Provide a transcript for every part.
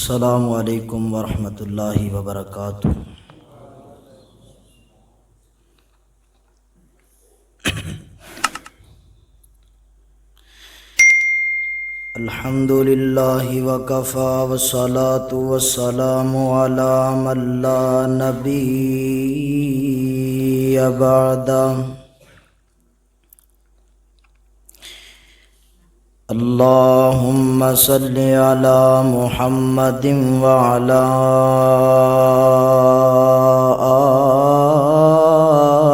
السلام علیکم ورحمۃ اللہ وبرکاتہ۔ الحمد للہ وکفی والصلاة والسلام علی من لا نبی بعدہ۔ اللہم صل علی محمد وعلی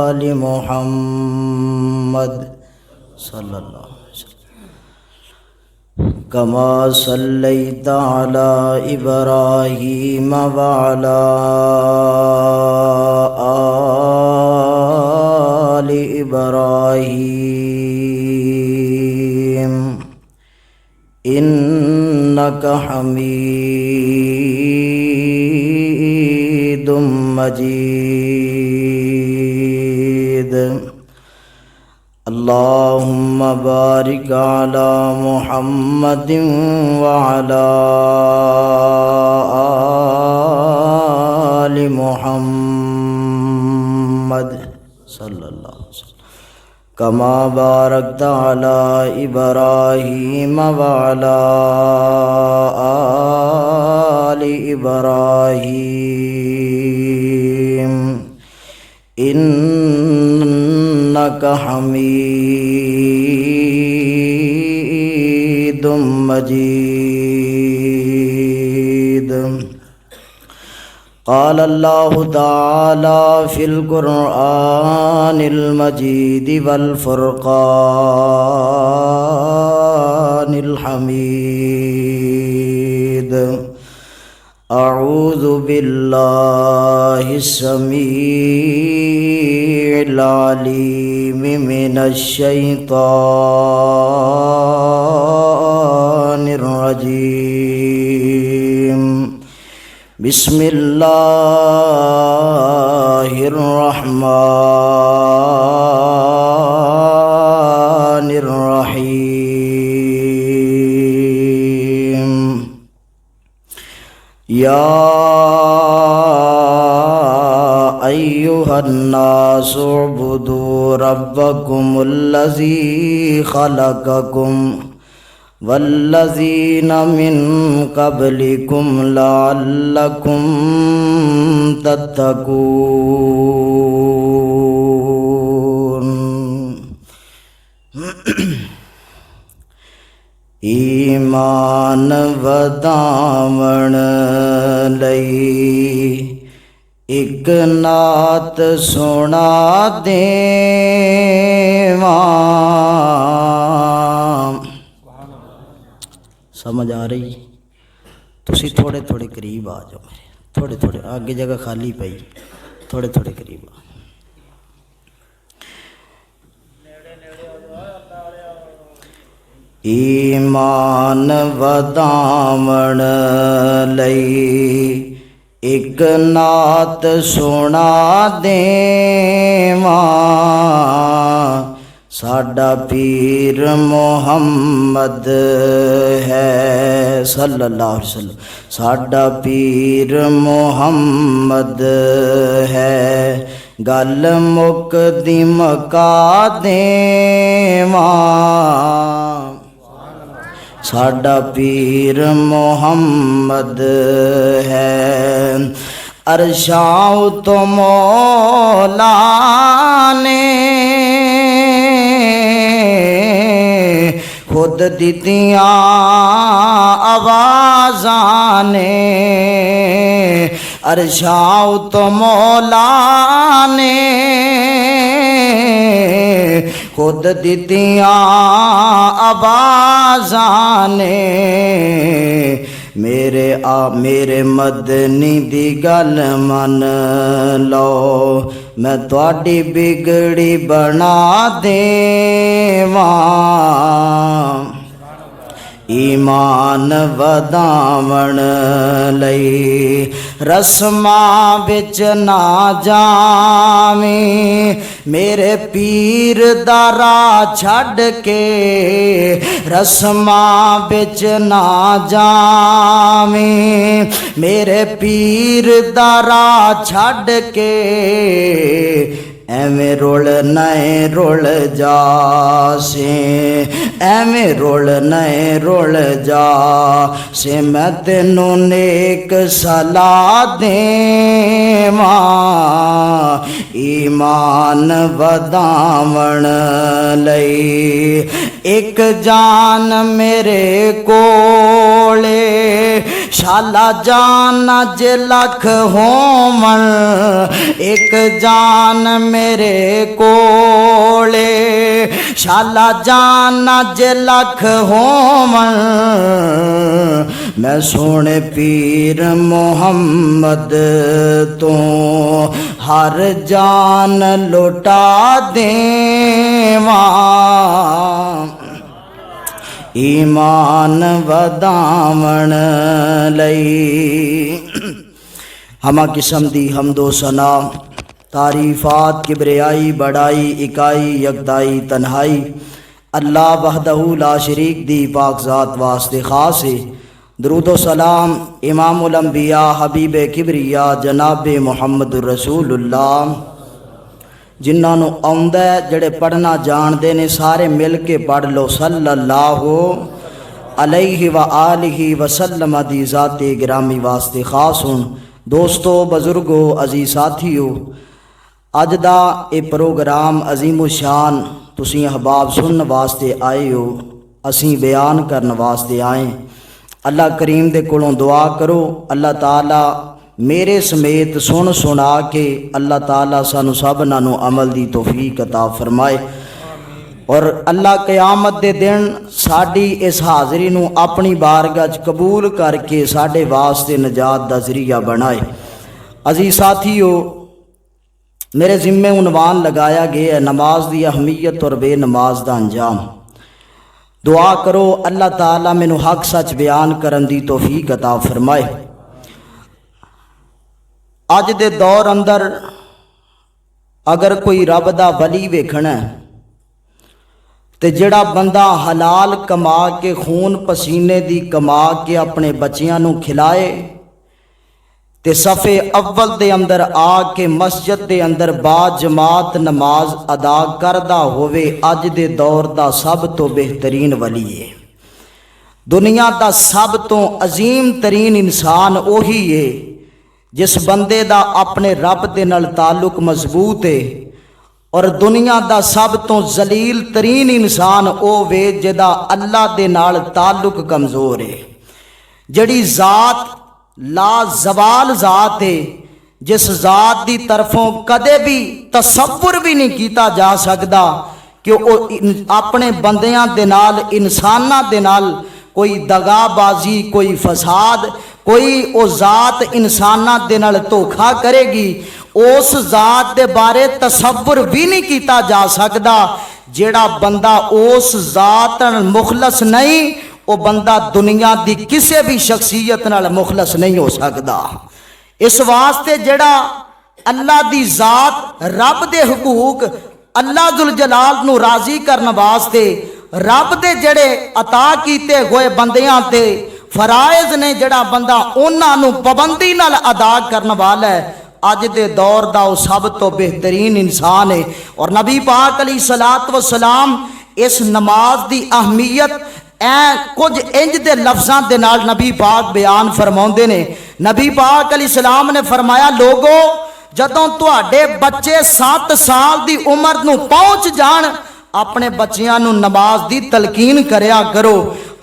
آل محمد صلی اللہ علیہ وسلم کما صلیت علی ابراہیم وعلی آل ابراہیم انک حمید مجید۔ اللہم بارک علی محمد وعلی آل محمد صلی اللہ علیہ وسلم کما بارکت علی ابراہیم وعلی آل ابراہیم انک حمید مجید۔ قال اللہ تعالی فی القرآن المجید والفرقان الحمید۔ اعوذ باللہ السمیع العلیم من الشیطان الرجیم۔ بسم اللہ الرحمن الرحیم۔ یا ایھا الناس اعبدوا ربکم الذی خلقکم والذین من قبلکم لعلکم تتقون۔ ایمان وداون لئی ایک نعت سنا دیواں۔ سمجھ آ رہی؟ تسی تھوڑے تھوڑے قریب آ جاؤ، میرے تھوڑے تھوڑے آگے جگہ خالی پئی، تھوڑے تھوڑے قریب آ۔ ایمان وداون لئی ایک نعت سنا دیواں۔ ساڈا پیر محمد ہے صلی اللہ علیہ وسلم، ساڈا پیر محمد ہے، گل مکدی مکا دیواں۔ ساڈا پیر محمد ہے، عرشاں تو مولا نے خود دتیاں آوازاں نے، عرشاں تو مولا نے خود دتیاں آوازاں نے۔ میرے مدنی دی گل من لو، میں تواڈی بگڑی بنا دیواں۔ ایمان وداون لئی رسماں وچ نہ جاویں، میرے پیر دا راہ چھڈ کے رسماں وچ نہ جاویں، میرے پیر دا راہ چھڈ کے ایویں رول نئے رول جا سے، ایویں رول نئے رول جا سے، میں تینوں نیک صلاح دیواں ایمان وداون لئی، ایک جان میرے کولے شالا جان جے لکھ ہون، ایک جان میرے کولے شالا جان جے لکھ ہون، میں سونے پیر محمد تو ہر جان لٹا دیواں ایمان وداون لئی۔ ہمہ قسم دی حمد و ثنا تعریفات کبریائی بڑائی اکائی یکتائی تنہائی اللہ وحدہ لا شریک دی پاک ذات واسطے خاص ہے۔ درود و سلام امام الانبیاء حبیب کبریا جناب محمد الرسول اللہ، جنہاں نو آندا ہے جڑے پڑھنا جاندے نے سارے مل کے پڑھ لو صلی اللہ علیہ وآلہ وسلم دی ذات گرامی واسطے خاص ہوں۔ دوستو بزرگو عزیز ساتھیو، اج دا اے پروگرام عظیم الشان تسی احباب سنن واسطے آئے ہو، اسیں بیان کرن واسطے آئے۔ اللہ کریم دے کولوں دعا کرو اللہ تعالی میرے سمیت سن سنا کے اللہ تعالیٰ سانو سبنا نو عمل دی توفیق عطا فرمائے، اور اللہ قیامت دے دن ساڈی اس حاضری نو اپنی بارگاہ قبول کر کے ساڈے واسطے نجات دا ذریعہ بنائے۔ عزیز ساتھیو، میرے ذمے عنوان لگایا گیا ہے نماز دی اہمیت اور بے نماز دا انجام۔ دعا کرو اللہ تعالیٰ مینو حق سچ بیان کرن دی توفیق عطا فرمائے۔ اج دے دور اندر اگر کوئی رب دا ولی ویکھنا ہے تے جڑا بندہ حلال کما کے خون پسینے دی کما کے اپنے بچیاں نو کھلائے تے صفے اول دے اندر آ کے مسجد دے اندر با جماعت نماز ادا کردہ ہوئے، اج دے دور دا سب تو بہترین ولی ہے۔ دنیا دا سب تو عظیم ترین انسان وہی ہے جس بندے دا اپنے رب دے نال تعلق مضبوط ہے، اور دنیا دا سب تو ذلیل ترین انسان او وے جدا اللہ دے نال تعلق کمزور ہے۔ جڑی ذات لا زوال ذات ہے، جس ذات دی طرفوں کدے بھی تصور بھی نہیں کیتا جا سکدا کہ او اپنے بندیاں دے نال انساناں دے نال کوئی دغا بازی کوئی فساد کوئی او ذات انساناں دے نال دھوکھا کرے گی، اس ذات دے بارے تصور بھی نہیں کیتا جا سکدا۔ جیڑا بندہ اس ذات نال مخلص نہیں، وہ بندہ دنیا دی کسے بھی شخصیت نال مخلص نہیں ہو سکدا۔ اس واسطے جیڑا اللہ دی ذات رب دے حقوق اللہ ذوالجلال نو راضی کرن واسطے رب دے جڑے عطا کیتے ہوئے بندیاں تے فرائض نے، جڑا بندہ انہاں نو پابندی نال ادا کرن والا ہے، اج دے دور دا وہ سب تو بہترین انسان ہے۔ اور نبی پاک علیہ الصلوۃ والسلام اس نماز دی اہمیت کچھ انج دے لفظاں دے نال نبی پاک بیان فرماؤندے نے۔ نبی پاک علیہ السلام نے فرمایا، لوگو جدوں تواڈے بچے 7 سال دی عمر نو پہنچ جان، اپنے بچیاں نو نماز دی تلقین کریا کرو۔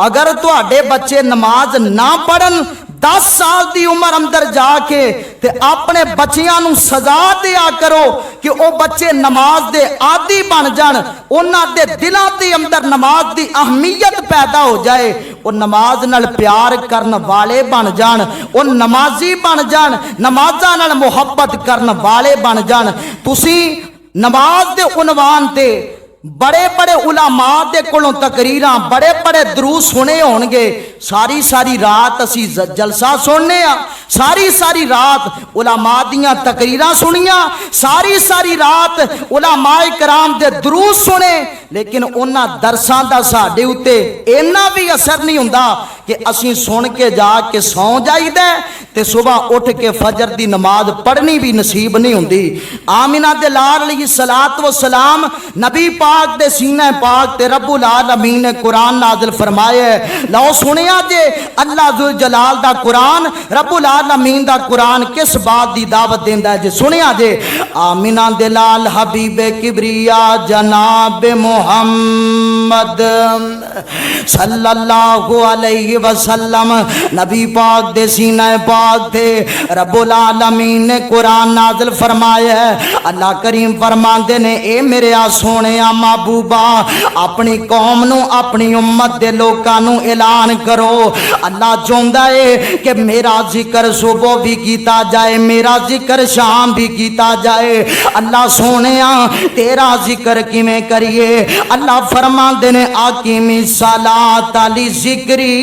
اگر تواڈے بچے نماز نہ پڑھن 10 سال دی عمر اندر جا کے تے اپنے بچیاں نو سزا دیا کرو کہ او بچے نماز دے عادی بن جان، انہاں دے دلاں دے اندر نماز دی اہمیت پیدا ہو جائے، او نماز نال پیار کرن والے بن جان، او نمازی بن جان، نمازاں نال محبت کرن والے بن جان۔ تسی نماز دے عنوان تے बड़े बड़े उलामा दे कोलों तकरीरां बड़े बड़े दरूद सुने होणगे सारी सारी रात असी जलसा सुनने आ सारी सारी रात उलामा दियां तकरीरां सुनियां सारी सारी रात उलामाए कराम दे दरूद सुने लेकिन उन्हां दरसां दा साडे उत्ते इन्ना भी असर नहीं हुंदा कि असी सुन के जाके सौ जाईदा ते सुबह उठ के फजर दी नमाज पढ़नी भी नसीब नहीं हुंदी। आमिना दे लाल अलैहिस्सलात व सलाम नबी पाक दे सीने पाक ते रब्बुल आलमीन ने कुरान नाज़िल फरमाया लो सुनिया जे अल्लाह जुल जलाल दा कुरान रब्बुल आलमीन दा कुरान किस बात दी दावत देंदा है जे सुनिया जे आमिना दे लाल हबीबे किबरिया जनाब मुहम्मद सल्लल्लाहु अलैहि वसल्लम नबी पाक दे सीने पाक थे रब्बुल आलमीन ने कुरान नाज़िल फरमाया अल्लाह करीम फरमांदे ने ए मेरे आ सोने महबूबा अपनी कौम नू अपनी उम्मत दे लोकां नू ऐलान करो अल्लाह चाहुंदा है कि मेरा जिक्र सुबह भी कीता जाए मेरा जिक्र शाम भी कीता जाए अल्लाह सोनिया तेरा जिक्र किवें करिए अल्लाह फरमांदे ने आकीमी सलात अली जिक्री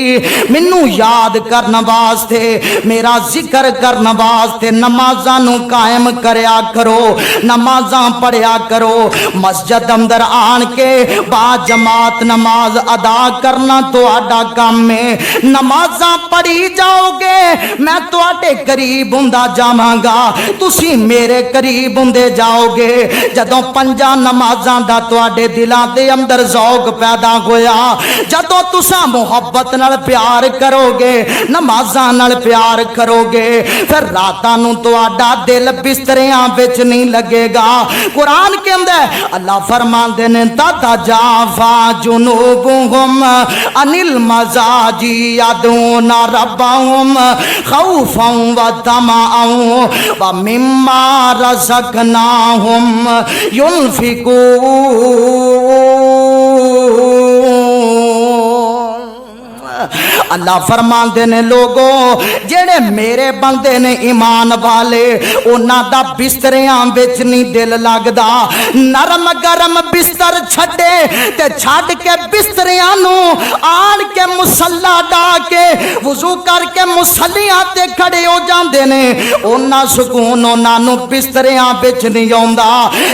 मैनू याद करन वास्ते मेरा जिक्र करन वास्ते नमाज़ां नू कायम करया करो नमाज़ां पढ़िया करो मस्जिद अंदर आन के बा जमात नमाज अदा करना तुहाडा काम है नमाज़ां पढ़ी जाओगे मैं तुहाडे करीब हुंदा जावांगा तुसी मेरे करीब हुंदे जाओगे जदों पंजां नमाज़ां दा तुहाडे दिलां दे अंदर ज़ौक पैदा होया जदों तुसां मुहब्बत नाल प्यार करोगे नमाज़ां नाल प्यार करोगे फिर रातां नूं तुहाडा दिल बिस्तरियां विच नहीं लगेगा। कुरान के अंदर अल्लाह फरमांदे ने ताता जाफा जुनूबुहुम अनिल मजाजी यादूना रब्बहुम खौफन व तमअन व मिम्मा रज़क़नाहुम युनफिकून। अल्लाह फरमांदे ने लोगो जेड़े मेरे बंदे ने ईमान वाले उन्हां दा बिस्तरियां विच नहीं दिल लगदा नरम गरम बिस्तर छड्डे ते छड्ड के बिस्तरियां नूं आन के मुसल्ला डा के वुजू करके मुसल्लियां ते खड़े हो जांदे ने उन्हां सुकून उन्हां नूं बिस्तरियां विच नहीं आउंदा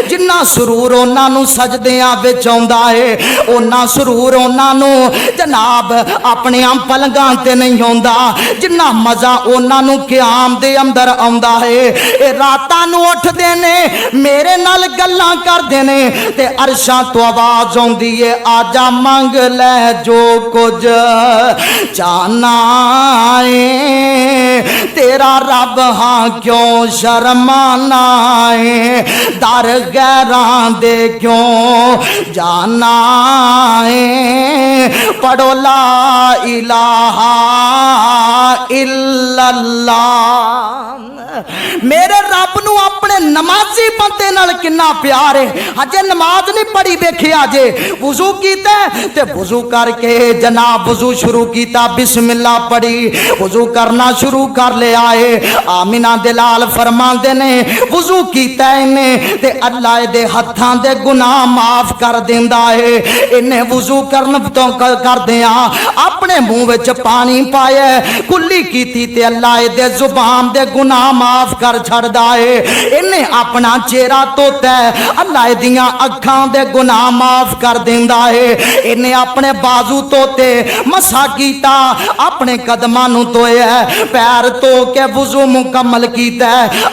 जिन्ना सुरूर उन्हां नूं सजदियां विच आउंदा है उन्हां सुरूर उन्हां नूं जनाब अपने पलंगां ते नहीं आउंदा जिन्ना मजा उन्हां नूं क़याम दे अंदर आउंदा है ए रातां नूं उठदे ने मेरे नाल गल्लां करदे ने ते अरशां तो आवाज आउंदी है आजा मंग ले जो कुछ चाहना है तेरा रब हाँ क्यों शर्माना है दर गैरां दे क्यों जाना है पढ़ो ला इलाहा इल्लल्लाह। मेरे रब नू अपने नमाजी बंदे नाल किन्ना प्यार है अजे नमाज नहीं पढ़ी वेखिया जे वुजू कीता ते वुजू करके जनाब वुजू शुरू कीता बिस्मिल्लाह पढ़ी वुजू करना शुरू कर लिया है आमिना दे लाल फरमांदे ने वुजू कीता इन्ने ते अल्लाह दे हत्थां दे गुनाह माफ कर देंदा है इन्ने वुजू करन तो करदियां अपने मुंह विच पानी पाया कुल्ली कीती ते अल्लाह दे जुबान दे गुनाह माफ कर छड़दा है इन्हें अपना चेहरा धोता है अल्लाह दियां अखां दे गुनाह माफ कर देंदा है इन्हें अपने बाजू धोते मसा कीता अपने कदमां नूं धोया पैर धो के वुजू मुकम्मल कीता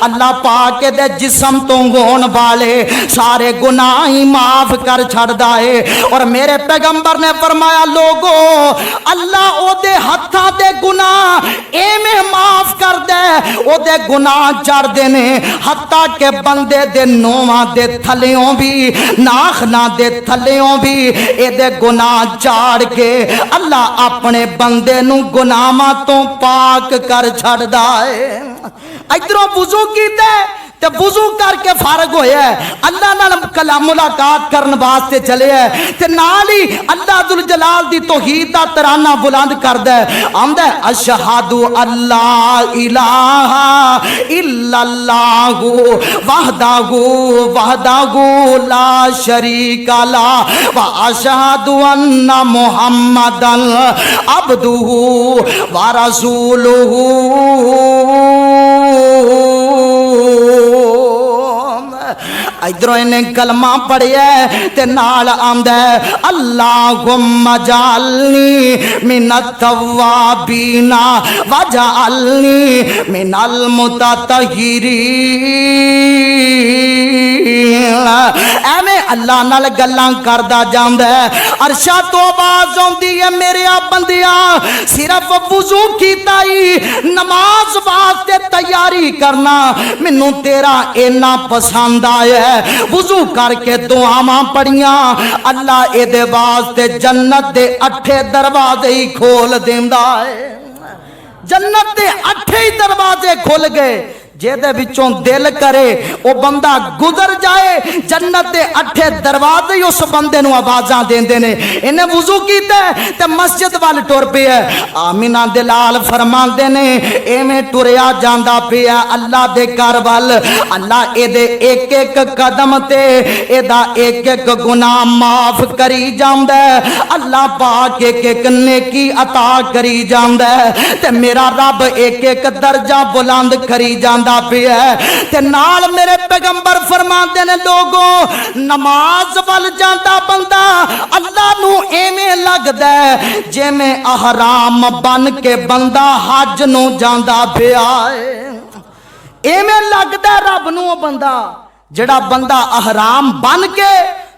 अल्लाह पाक दे जिस्म तो होण वाले सारे गुनाह ही माफ कर छड़दा है और मेरे पैगंबर ने फरमाया लोगो अल्लाह ओदे हत्थां दे गुनाह एवें माफ कर दे ओदे गुनाह चढ़दे ने हत्ता के बंदे दे नोवां दे थल्लियों भी नाखना दे थल्लियों भी एदे गुनाह चाड़ के अल्लाह अपने बंदे नूं गुनाहां तो पाक कर छड़दा है। इधरों वुजू कीता ते تے وضو کر کے فارغ ہویا ہے اللہ نال کلام ملاقات کرن واسطے چلے ہے تے نال ہی اللہ ذوالجلال دی توحید دا ترانہ بلند کردا ہے آندا ہے اشہد اللہ الہ الا اللہ وحدہ لا شریک لہ واشہد ان محمدا عبدہ ورسولہ ادھروں انہیں کلمہ پڑھیا ہے تے نال آمدہ ہے اللہم اجعلنی من التوابین وجعلنی من المتطہرین ایویں اللہ نال گلاں کردا جاندا ہے عرشاں تو آواز آندی ہے میرے بندیاں صرف وضو کیتا ہی نماز واسطے تیاری کرنا مینوں تیرا اینا پسند آیا ہے وضو کر کے دعاواں پڑھیاں اللہ اے دے واسطے جنت دے 8 دروازے ہی کھول دیندا ہے جنت دے 8 دروازے کھل گئے جے دے وچوں دل کرے او بندہ گزر جائے جنت دے 8 دروازے اس بندے نو آوازاں دیندے نے انہیں وضو کیتا ہے تے مسجد وال ٹر پیا آمینہ دے لال فرماندے نے ایویں ٹریا جاندا پیا اللہ دے گھر وال اللہ اے دے ایک ایک قدم تے اے دا ایک ایک گناہ معاف کری جاندا ہے اللہ پاک ایک ایک نیکی عطا کری جاندا ہے تے میرا رب ایک ایک درجہ بلند کری جاندا پیا ہے تے نال میرے پیغمبر فرماندے نے لوگوں نماز ول جاندا بندہ اللہ نو ایویں لگدا ہے جویں احرام بن کے بندہ حج نو جاندا پیا ہے ایویں لگدا ہے رب نو بندہ جڑا بندہ احرام بن کے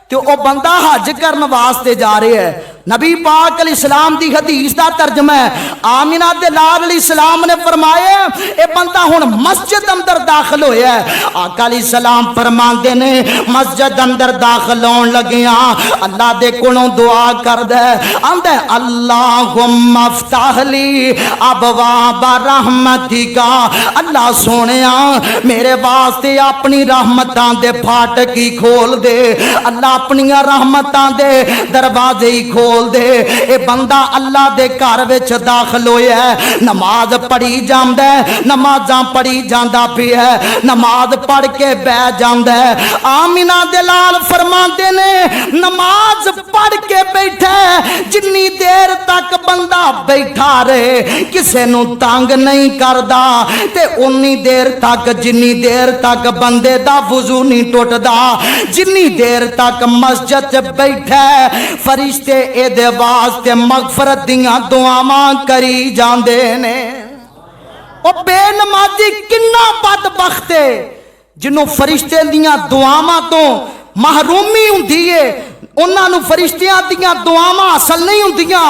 تے او بندہ حج کرن واسطے جا رہے ہے نبی پاک علیہ السلام دی حدیث دا ترجمہ ہے آمینہ دے لال علیہ السلام نے فرمایا اے بندہ ہن مسجد اندر داخل ہویا ہے آقا علیہ السلام فرماندے نے مسجد اندر داخل ہون لگیاں اللہ دے کولوں دعا کردا ہے آندا ہے اللہم افتح لی ابواب رحمتک اللہ سونیا میرے واسطے اپنی رحمتاں دے پھاٹک ہی کھول دے اللہ اپنی رحمتاں دے دروازے ہی کھول دے اے بندہ اللہ دے گھر وچ داخل ہویا ہے نماز پڑھی جاندا ہے نمازاں پڑھی جاندا پیا ہے نماز پڑھ کے بیٹھ جاندا ہے آمینہ دے لال فرماندے نے نماز پڑھ کے بیٹھا ہے جنی دیر تک بندہ بیٹھا رہے کسے نو تنگ نہیں کردا تے انی دیر تک جنی دیر تک بندے دا وضو نہیں ٹوٹدا جنی دیر تک مسجد بیٹھا ہے فرشتے اے دے واسطے مغفرت دیاں دعاواں کری جاندے نے او بے نمازی کنا بدبخت ہے جنوں فرشتے دیاں دعاواں تو محرومی ہوندی ہے انہاں نو فرشتیاں دیاں دعاواں حاصل نہیں ہوندیاں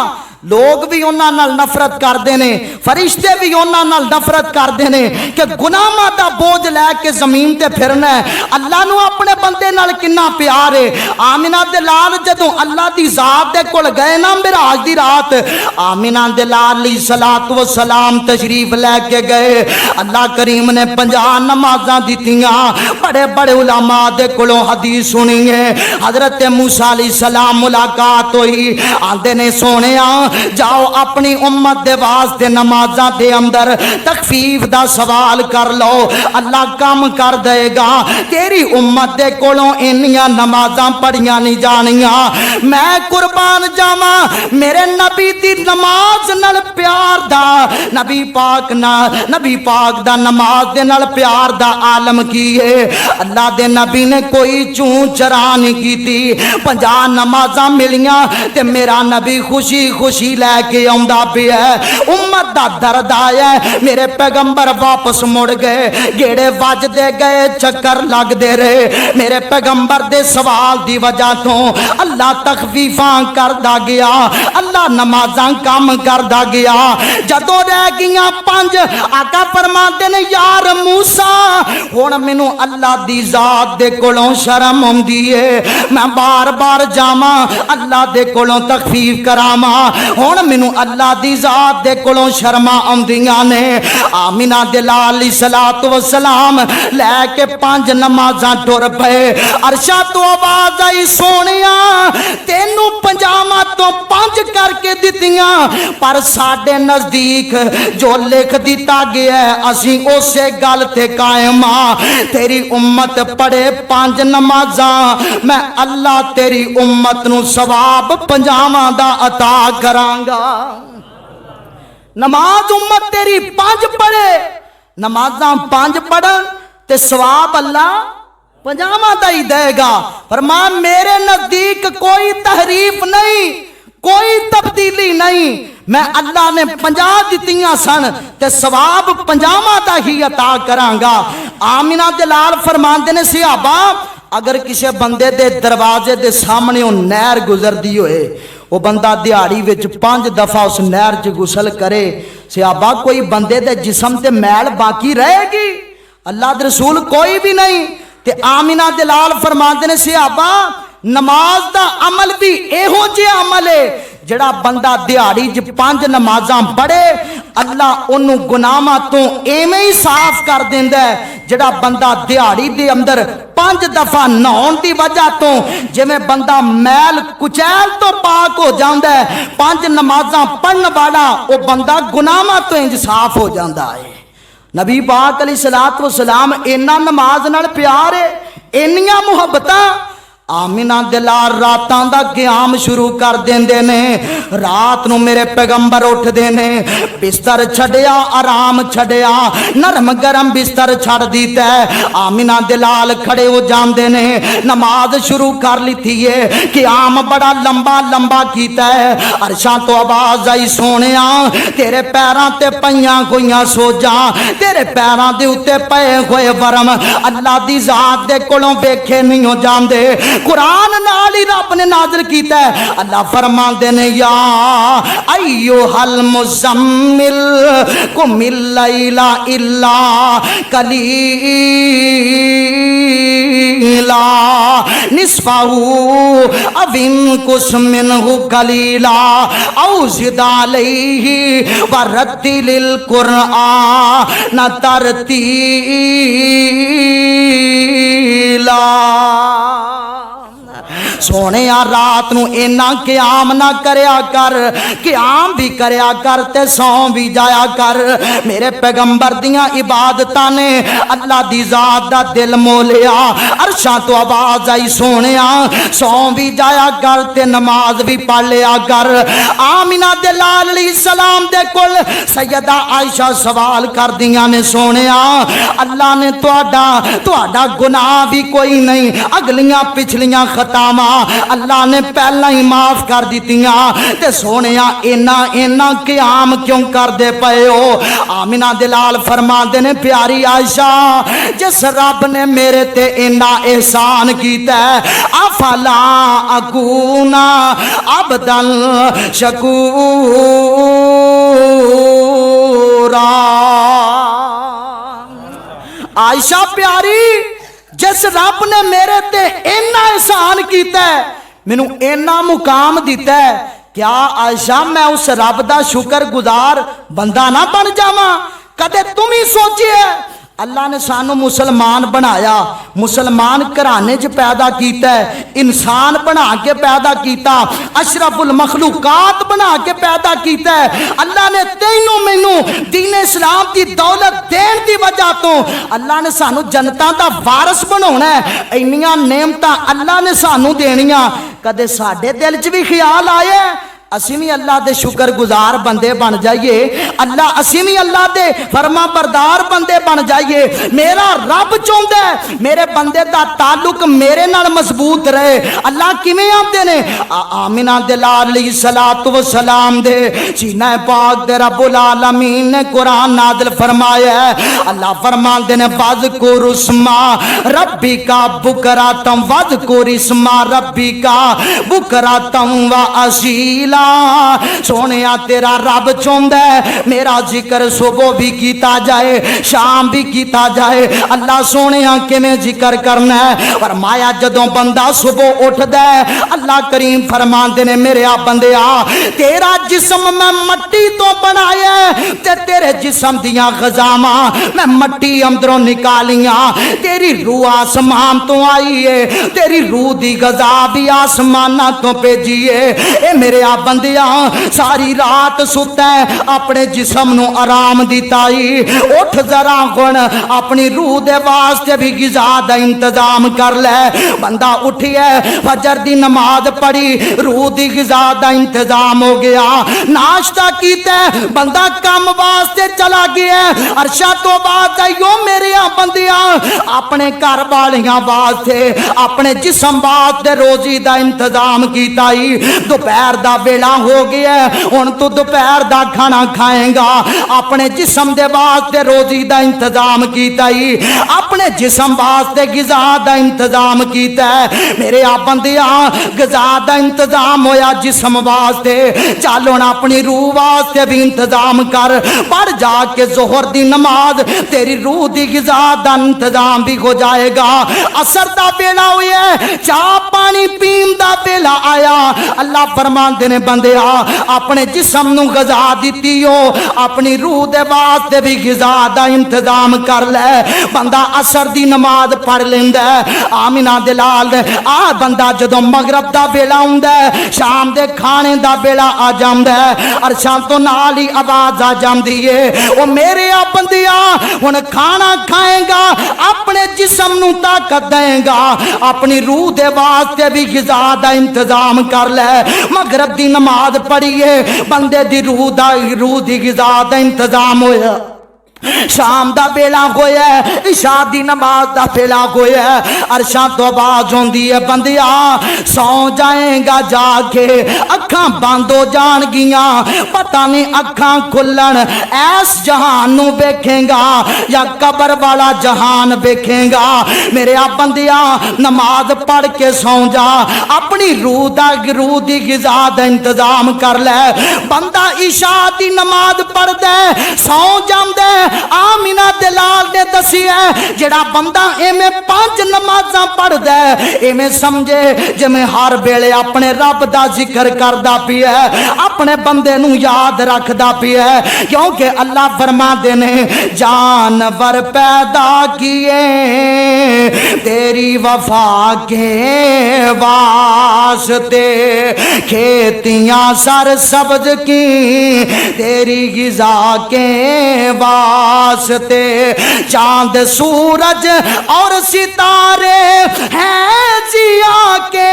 لوگ بھی انہاں نال نفرت کردے نے فرشتے بھی انہاں نال نفرت کردے نے کہ گناہاں دا بوجھ لے کے زمین تے پھرنا ہے اللہ نو اپنے بندے نال کنا پیار ہے آمینہ دے لال جدوں اللہ دی ذات دے کول گئے نا معراج دی رات آمینہ دے لال علیہ الصلوۃ والسلام تشریف لے کے گئے اللہ کریم نے 50 نمازاں دتیاں بڑے بڑے علماء دے کولوں حدیث سنی ہے حضرت موسیٰ علیہ السلام ملاقات ہوئی آندے نے سونیا جاؤ اپنی امت دے واسطے نمازاں دے اندر تخفیف دا سوال کر لو اللہ کام کر دے گا تیری امت دے کولوں انیاں نمازاں پڑھیاں نہیں جانیاں میں قربان جاواں میرے نبی دی نماز نال پیار دا نبی پاک دا نماز دے نال پیار دا عالم کی ہے اللہ دے نبی نے کوئی چون چرا نہیں کیتی 50 نمازاں ملیاں تے میرا نبی خوشی لے کے آندا پیا ہے امت دا درد آیا ہے میرے پیغمبر واپس مڑ گئے گیڑے وج دے گئے چکر لگ دے رہے میرے پیغمبر دے سوال دی وجہ تو اللہ تخفیفاں کردا گیا اللہ नमाजां काम करदा गया। जदों रह गईयां 5 आका फरमाते ने यार मूसा हुण मैनू अल्लाह दी जात दे कोलों शर्म आउंदी है, मैं बार बार जावां अल्लाह दे कोलों तखफीफ करावां, हुण मैनू अल्लाह दी जात दे कोलों शर्मा आउंदियां ने। आमिना दे लाल अलैहिस्सलातु वस्सलाम लैके 5 नमाजां टुर पए। अरशा तो आवाज आई सोनिया तेनू 50 तो 5 करके दित्तियां, पर साडे नजदीक जो लिख दिता गया है असी उसे गल ते कायम आ। तेरी उम्मत पढ़े 5 नमाजां, मैं अल्लाह तेरी उम्मत नू सवाब 50 दा अता करांगा। नमाज उम्मत तेरी 5 पढ़े, नमाजां 5 पढ़न ते सवाब अल्लाह 50 दा ही देगा। फरमान मेरे नजदीक कोई तहरीफ नहीं, कोई तब्दीली नहीं, मैं अल्लाह ने 50 दित्तियां सन ते सवाब 50 दा ही अता करांगा। आमिना दे लाल फरमांदे ने सहाबा अगर किसी बंदे दे दरवाजे दे सामने ओ नहर गुजरदी होए, वो बंदा दिहाड़ी विच 5 दफा उस नहर च गुसल करे, सहाबा कोई बंदे दे जिस्म ते मैल बाकी रहेगी? अल्लाह दे रसूल कोई भी नहीं। ते आमिना दे लाल फरमांदे ने सहाबा नमाज दा अमल भी एहो जिहा अमल है जड़ा बंदा दिहाड़ी च 5 नमाजां पढ़े अल्लाह ओनू गुनाहां तो एवें ही साफ कर देंदा है जड़ा बंदा दिहाड़ी दे अंदर 5 दफा नहाउण दी वजह तो जिवें बंदा मैल कुचैल तो पाक हो जांदा है, 5 नमाजां पढ़न वाला वो बंदा गुनाहां तो इंज साफ हो जांदा है। नबी पाक अलैहिस्सलातु वस्सलाम इन्ना नमाज नाल प्यार है, इन्नियां मुहब्बतां। आमिना दे लाल रातां दा क़याम शुरू कर देंदे ने। रात नूं मेरे पैगंबर उठदे ने, बिस्तर छड़िया आराम छड़िया, नरम गरम बिस्तर छड़ दीता है। आमिना दे लाल खड़े हो जांदे ने, नमाज शुरू कर लीती है, क़याम बड़ा लंबा लंबा कीता है। अरशां तो आवाज आई सोनिया तेरे पैरां ते पईयां होईयां सोजां, तेरे पैरां दे उत्ते पए होए वरम अल्लाह दी जात दे कोलों वेखे नहीं हो जांदे। कुरान नाल ही रब ने नाज़िल कीता है। अल्लाह फरमांदे ने या अय्युहल मुज़म्मिल कुमिल लैला इल्ला कलीला निस्फहू अविनकुस मिनहु कलीला औ ज़िद अलैहि वरत्तिलिल कुरआन तरतीला। सोने रात नू इन्ना क़याम ना करया कर, क़याम भी करया कर ते सौ भी जाया कर। मेरे पैगंबर दियां इबादतां ने अल्लाह दी जात दा दिल मोलिया। अरशां तो आवाज आई सोने सौ भी जाया कर ते नमाज भी पढ़ लिया कर। आमिना दे लाल अलैहिस्सलाम दे कोल सैयदा आयशा सवाल कर दियां ने सोने अल्लाह ने तुहाडा गुनाह भी कोई नहीं, अगलियां पिछलियां खतावां अल्लाह ने पहला ही माफ कर दितियां ते सोने इन्ना इन्ना क़याम क्यों करदे पए हो? आमिना दे लाल फरमांदे ने प्यारी आयशा जिस रब ने मेरे ते इन्ना एहसान कीता है अफला अकूना अबदल शकूरा। आयशा प्यारी जिस रब ने मेरे ते इन्ना एहसान कीता है, मैनू इन्ना मुकाम दिता है, क्या आयशा मैं उस रब दा शुक्र गुजार बंदा ना बन जावां? कदे तुम ही सोचिए अल्लाह ने सानू मुसलमान बनाया, मुसलमान घराने च पैदा किया है, इंसान बना के पैदा किया, अशरफुल मखलूकात बना के पैदा किया है। अल्लाह ने तैनू मैनू दीन इस्लाम की दौलत देन की वजह तो अल्लाह ने सानू जनता का वारस बनाना है। इन्नियां नेमतां अल्लाह ने सानू देनियां, कदे साडे दिल च भी ख्याल आया असी भी अल्लाह दे शुक्र गुजार बंदे बन जाइए, असी भी अल्लाह दे फरमा बरदार बंदे बन जाइए। मेरा रब चाहता है मेरे बंदे दा ताल्लुक मेरे नाल मजबूत रहे। अल्लाह किवें आंदे ने? आमिना दे लाल अलैहिस्सलातु वस्सलाम दे सीना पाक दे रब्बुल आलमीन ने कुरान नाज़िल फरमाया है। अल्लाह फरमांदे ने वज़कुर इस्मा रब्बिका बुकरातम, वज़कुर इस्मा रब्बिका बुकरातम व असीला। بندہ سونیا تیرا رب چاہندا ہے میرا ذکر صبح بھی کیتا جائے شام بھی کیتا جائے اللہ سونیا کیویں ذکر کرنا ہے فرمایا جدوں بندہ صبح اٹھدا ہے اللہ کریم فرماندے نے میرے آ بندیا تیرا جسم میں مٹی تو بنایا ہے تے تیرے جسم دیاں غذاواں میں مٹی اندروں نکالیاں تیری روح آسمان تو آئی ہے تیری روح دی غذا بھی آسماناں تو بھیجی ہے اے میرے آ بندیا ساری رات ستا ہے اپنے جسم نو آرام دتائی اٹھ ذرا ہن اپنی روح دے واسطے بھی غذا دا انتظام کر لے بندہ اٹھیا فجر دی نماز پڑھی روح دی غذا دا انتظام ہو گیا ناشتہ کیتا ہے بندہ کام واسطے چلا گیا عرشہ تو بعد آئیو میرے بندیاں اپنے گھر والیاں واسطے اپنے جسم واسطے روزی دا انتظام کیتا ہی دوپہر دا ویلا ہو گیا ہن تو دوپہر دا کھانا کھائیں گا اپنے جسم دے واسطے روزی دا انتظام کیتا ہی اپنے جسم واسطے غذا دا انتظام کیتا ہے میرے آ بندیاں غذا دا انتظام ہویا جسم واسطے چل ہن اپنی روح واسطے بھی انتظام کر پڑھ جا کے ظہر دی نماز تیری روح دی غذا دا انتظام بھی ہو جائے گا عصر دا ویلا ہویا چاہ پانی پین دا ویلا آیا اللہ فرماندے نے بندیا اپنے جسم نو غذا دتی ہو اپنی روح دے واسطے بھی غذا دا انتظام کر لے بندہ عصر دی نماز پڑھ لیندا ہے آمینہ دے لال دے آ بندہ جدوں مغرب دا ویلا ہوندا ہے شام دے کھانے دا ویلا آ جاندا ہے عرشاں تو نال ہی آواز آ جاندی ہے او میرے آ بندیا ہن کھانا کھائیں گا اپنے جسم نو طاقت دیں گا اپنی روح دے واسطے بھی غذا دا انتظام کر لے مغرب دی نماز پڑھیے بندے دی روح دی غذا دا انتظام ہویا شام دا بیلا ہویا ہے عشاء دی نماز دا بیلا ہویا ہے عرشاں تو آواز ہوندی ہے بندیا سو جائیں گا جا کے اکھاں بند ہو جان گیاں پتہ نہیں اکھاں کھلن ایس جہان نو دیکھیں گا یا قبر والا جہان دیکھیں گا میرے آ بندیا نماز پڑھ کے سو جا اپنی روح دی غذا دا انتظام کر لے بندہ عشاء دی نماز پڑھ دے سو جاندے آمینہ دلال نے دسی ہے جڑا بندہ ایمیں 5 نمازاں پڑھ دے ایمیں سمجھے جمیں ہر بیلے اپنے رب دا ذکر کردہ پی ہے اپنے بندے نو یاد رکھ دا پی ہے کیونکہ اللہ فرما دینے جانور پیدا کیے تیری وفا کے واسطے کھیتیاں سر سبز کی تیری غذا کے واسطے چاند سورج اور ستارے ہیں ضیا کے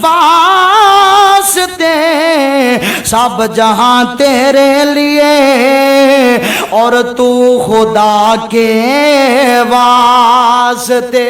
واسطے سب جہاں تیرے لیے اور تو خدا کے واسطے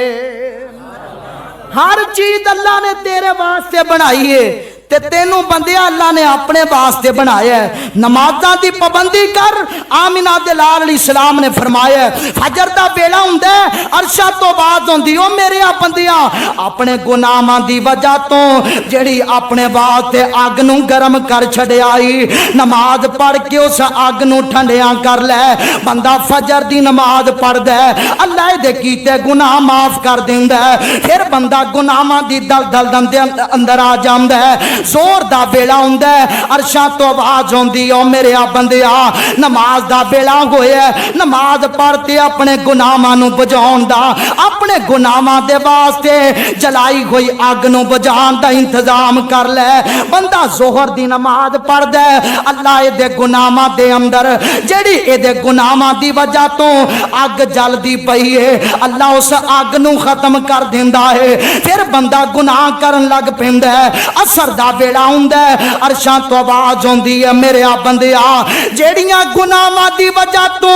ہر چیز اللہ نے تیرے واسطے بنائی ہے تے تینوں بندیا اللہ نے اپنے واسطے بنایا ہے نمازاں دی پابندی کر آمینہ دلال علیہ السلام نے فرمایا ہے فجر دا ویلا ہوندا ہے عرشہ تو بعد ہوندی او میرے بندیا اپنے گناہاں دی وجہ تو جڑی اپنے واسطے اگ نو گرم کر چھڈیا ائی نماز پڑھ کے اس اگ نو ٹھنڈیاں کر لے بندہ فجر دی نماز پڑھدا ہے اللہ دے کیتے گناہ معاف کر دیندا ہے پھر بندہ گناہاں دی دلدل دے اندر آ جاندا ہے زور دا بیلا ہوندا ہے عرشاں تو آواز ہوندی او میرے بندیا نماز دا بیلا ہویا نماز پڑھتے اپنے گناہاں نو بجاون دا اپنے گناہاں دے واسطے جلائی ہوئی اگ نو بجان دا انتظام کر لے بندہ ظہر دی نماز پڑھدا ہے اللہ دے گناہاں دے اندر جڑی اے دے گناہاں دی وجہ تو اگ جلدی پئی ہے اللہ اس اگ نو ختم کر دیندا ہے پھر بندہ گناہ کرن لگ پیندا ہے اثر دا ویلا ہوندا ہے عرشاں تو آواز ہوندی ہے میرے بندیا جیڑیاں گناہاں دی وجہ تو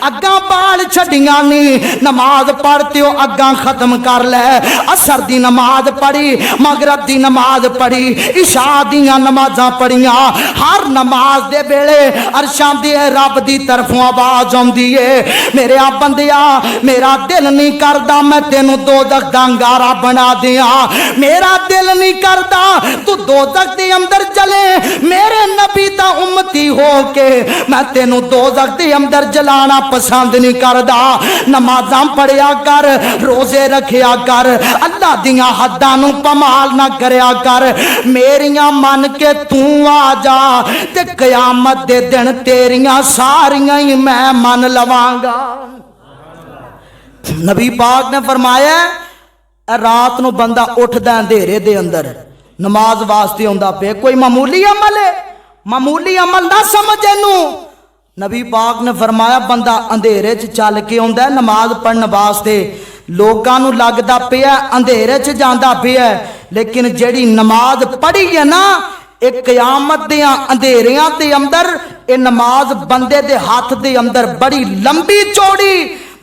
اگاں بال چھڈیاں نہیں نماز پڑھتے ہو اگاں ختم کر لے اثر دی نماز پڑھی مغرب دی نماز پڑھی عشاء دیاں نمازاں پڑھیاں ہر نماز دے ویلے عرشاں دی رب دی طرفوں آواز ہوندی ہے میرے بندیا میرا دل نہیں کردا میں تینوں دوزخ دا انگارہ بنا دیاں میرا دل نہیں کردا تو دوزخ دے اندر جلے میرے نبی دا امتی ہو کے میں تینوں دوزخ دے اندر جلانا پسند نہیں کردا نمازاں پڑھیا کر روزے رکھیا کر اللہ دیاں حداں نوں پامال نہ کریا کر میریاں من کے تو آ جا تے قیامت دے دن تیریاں ساریاں ہی میں من لواں گا نبی پاک نے فرمایا رات نو بندہ اٹھدا اندھیرے دے اندر نماز واسطے ہوندا پے کوئی معمولی عمل ہے معمولی عمل نہ سمجھ اینو نبی پاک نے فرمایا بندہ اندھیرے چ چل کے ہوندا نماز پڑھن واسطے لوکاں نو لگدا پیا اندھیرے چ جاندا پیا لیکن جیڑی نماز پڑھی ہے نا ایک قیامت دیاں اندھیریاں دے اندر اے نماز بندے دے ہاتھ دے اندر بڑی لمبی چوڑی